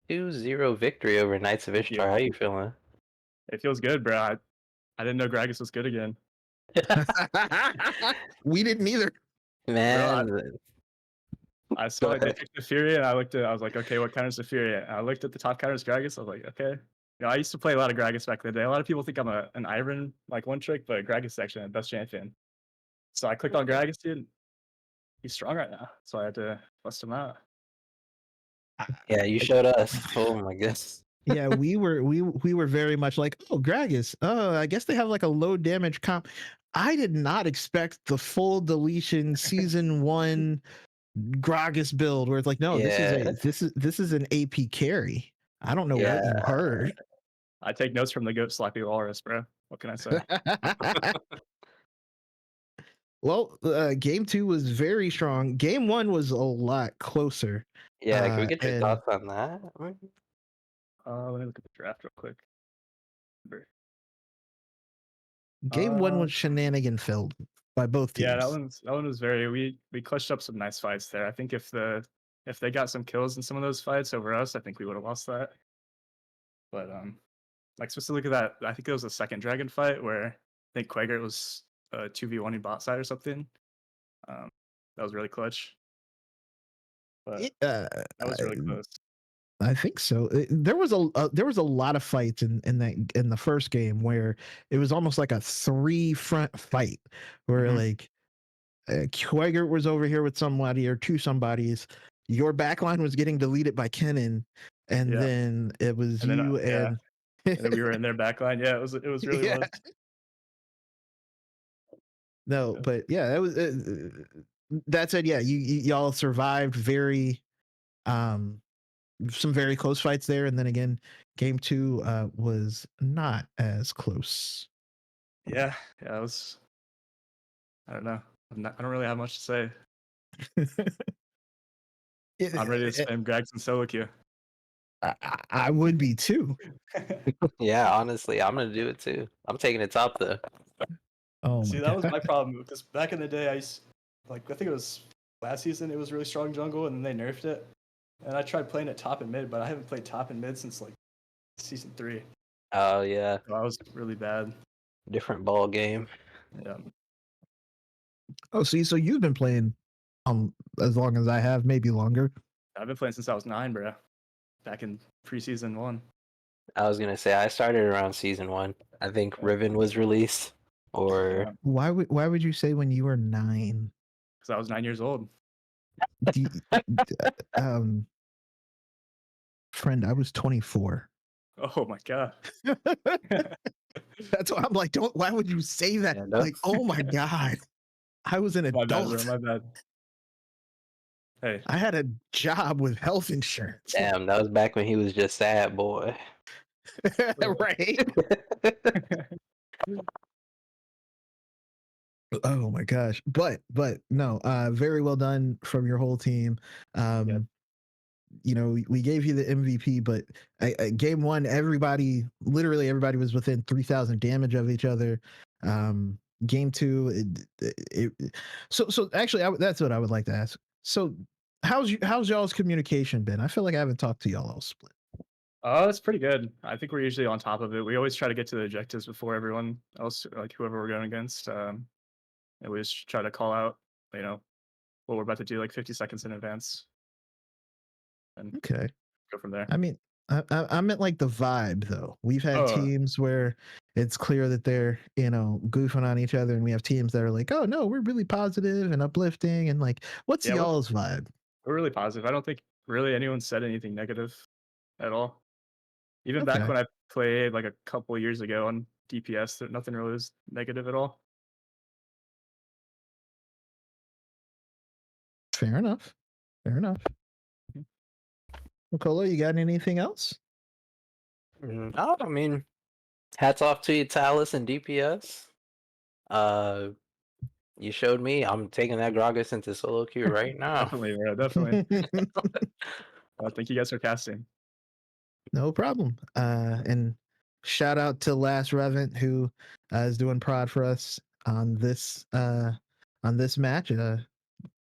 2-0 victory over Knights of Thank Ishtar. you. How you feeling? It feels good, bro. I didn't know Gragas was good again. We didn't either. Man, I saw Go they ahead. picked Zephyria, and I was like, okay, what counters Zephyria? And I looked at the top counters Gragas. I was like, okay. I used to play a lot of Gragas back in the day. A lot of people think I'm an Iron like one trick, but Gragas is actually the best champion. So I clicked on Gragas, dude. He's strong right now, so I had to bust him out. yeah, you showed us. Oh my goodness. Yeah, we were very much like, oh, Gragas. Oh, I guess they have like a low damage comp. I did not expect the full deletion season 1 Gragas build where it's like, no, Yeah. this is an AP carry. I don't know what Yeah. you heard. I take notes from the goat sloppy walrus, bro. What can I say? Well, game 2 was very strong. Game 1 was a lot closer. Yeah, can we get your And thoughts on that? Let me look at the draft real quick. game 1 was shenanigan filled by both teams. Yeah, that one was very. We clutched up some nice fights there. I think if they got some kills in some of those fights over us, I think we would have lost that. But like specifically that, I think it was the second dragon fight where I think Quaker was 2v1 in bot side or something. That was really clutch. but Yeah, that was really close. I think so. There was a lot of fights in the first game where it was almost like a 3-front fight where like Quagert was over here with somebody or two somebodies. Your backline was getting deleted by Kennen, and Yeah. then it was And then, you yeah. and And then we were in their backline. Yeah, it was really yeah. was. No, Yeah. but yeah, that was that said, yeah, y'all survived very some very close fights there, and then again, game 2 was not as close. Yeah, it was. I don't know. I don't really have much to say. I'm ready to spam Gregson solo queue. I would be too. Yeah, honestly, I'm gonna do it too. I'm taking it top though. Oh See, my that was god. my problem because back in the day, I think it was last season. It was really strong jungle, and then they nerfed it. And I tried playing it top and mid, but I haven't played top and mid since like season 3. Oh yeah, So I was really bad. different ball game. Yeah, Oh, see, so you've been playing as long as I have, maybe longer. I've been playing since I was 9, bro. Back in preseason 1. I was gonna say I started around season 1. I think Yeah. Riven was released, or Yeah, Why would you say when you were 9? because I was 9 years old. Do you- um friend, I was 24. Oh my god. That's why I'm like, don't. Why would you say that? Yeah, no. Like, oh my god, I was an My bad, bro. adult. My bad. Hey, I had a job with health insurance. Damn, that was back when he was just sad boy. Right. Oh my gosh. But no, very well done from your whole team. yeah, You know, we gave you the MVP, but game 1, literally everybody was within 3,000 damage of each other. Game 2, so actually, that's what I would like to ask. So, how's y'all's communication been? I feel like I haven't talked to y'all all split. oh, it's pretty good. I think we're usually on top of it. We always try to get to the objectives before everyone else, like whoever we're going against. And we just try to call out, you know, what we're about to do like 50 seconds in advance and Okay. go from there. I mean, I meant like the vibe though. We've had Oh, teams where it's clear that they're, goofing on each other, and we have teams that are like, oh no, we're really positive and uplifting, and like, what's yeah, y'all's vibe? we're really positive. I don't think really anyone said anything negative at all. Even back Okay, when I played like a couple of years ago on DPS, nothing really was negative at all. fair enough. Fair enough. Mhm. Nicola, you got anything else? No, I mean, hats off to you, Talus and DPS. You showed me. I'm taking that Gragas into solo queue right now. Definitely, bro. Definitely. Thank you guys for casting. No problem. And shout out to Last Ravent, who is doing prod for us on this match.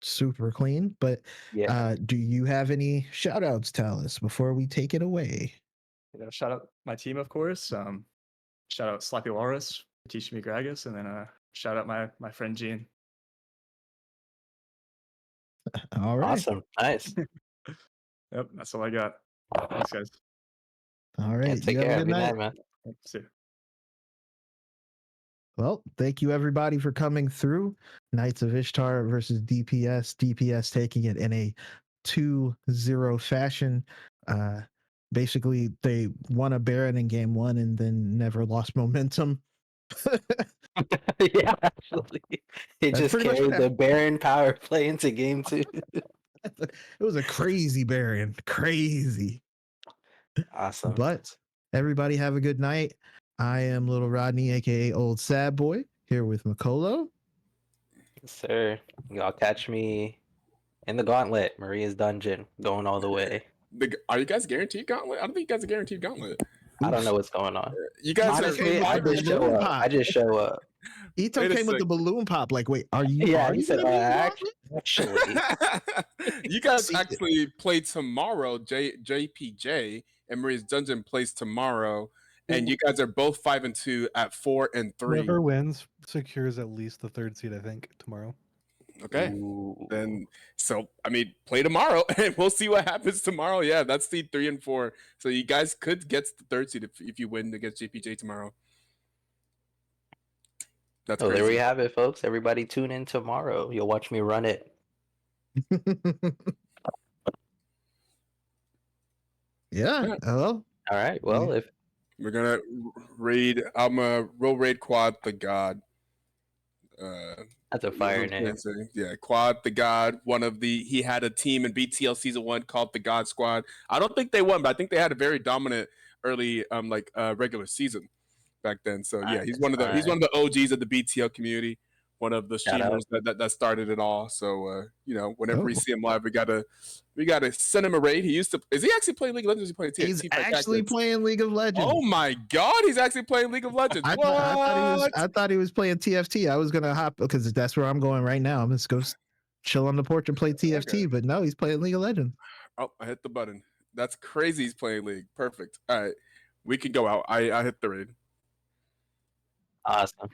Super clean. But Yeah. do you have any shout outs, Talus, before we take it away? Shout out my team, of course. Shout out Slappy Walrus for teaching me Gragas, and then shout out my friend Gene. All right. Awesome. Nice. Yep, that's all I got. Thanks, guys. All Yeah, right. take You have a care. good Good night. night, man. See you. Well, thank you everybody for coming through. Knights of Ishtar versus DPS. DPS taking it in a 2-0 fashion. Basically, they won a Baron in game 1 and then never lost momentum. Yeah, actually. He That's just pretty much what carried the happened. Baron power play into game 2. It was a crazy Baron. Crazy. Awesome. But everybody have a good night. I am Little Rodney, aka OldSadBo, here with Makolo. Yes, sir. Y'all catch me in the gauntlet, Maria's dungeon, going all the way. Are you guys guaranteed gauntlet? I don't think you guys are guaranteed gauntlet. I don't Oops. know what's going on. You guys Honestly, are. I just show balloon up. pop. I just show up. Ito Wait a came with the sec. balloon pop. Like, wait, are you? Yeah, are he you said, gonna be in the actually. You guys See- actually play tomorrow. JPJ and Maria's Dungeon plays tomorrow, and you guys are both 5-2 at 4 and 3. Whoever wins secures at least the 3rd seed, I think, tomorrow. Okay. Ooh. Then so I mean, play tomorrow and we'll see what happens tomorrow. Yeah, that's seed 3 and 4. So you guys could get the third seed if you win against JPJ tomorrow. That's Oh, there we crazy. have it, folks. Everybody tune in tomorrow. You'll watch me run it. Yeah. Yeah. Well, All right. Well, Yeah. if We're gonna raid. I'm a roll raid quad the god. that's a Yeah, fire name. yeah, Quad the God. He had a team in BTL season 1 called the God Squad. I don't think they won, but I think they had a very dominant early regular season back then. So yeah, he's one of the OGs of the BTL community, one of the Shout out. streamers that started it all. So whenever we Oh. see him live, we gotta send him a raid. Is he actually playing League of Legends? Or is he playing He's Team actually Tactics? playing League of Legends. Oh my God, he's actually playing League of Legends. I thought he was playing TFT. I was gonna hop because that's where I'm going right now. I'm just go chill on the porch and play TFT. Okay. But no, he's playing League of Legends. Oh, I hit the button. That's crazy. He's playing League. Perfect. All right, we can go out. I hit the raid. Awesome.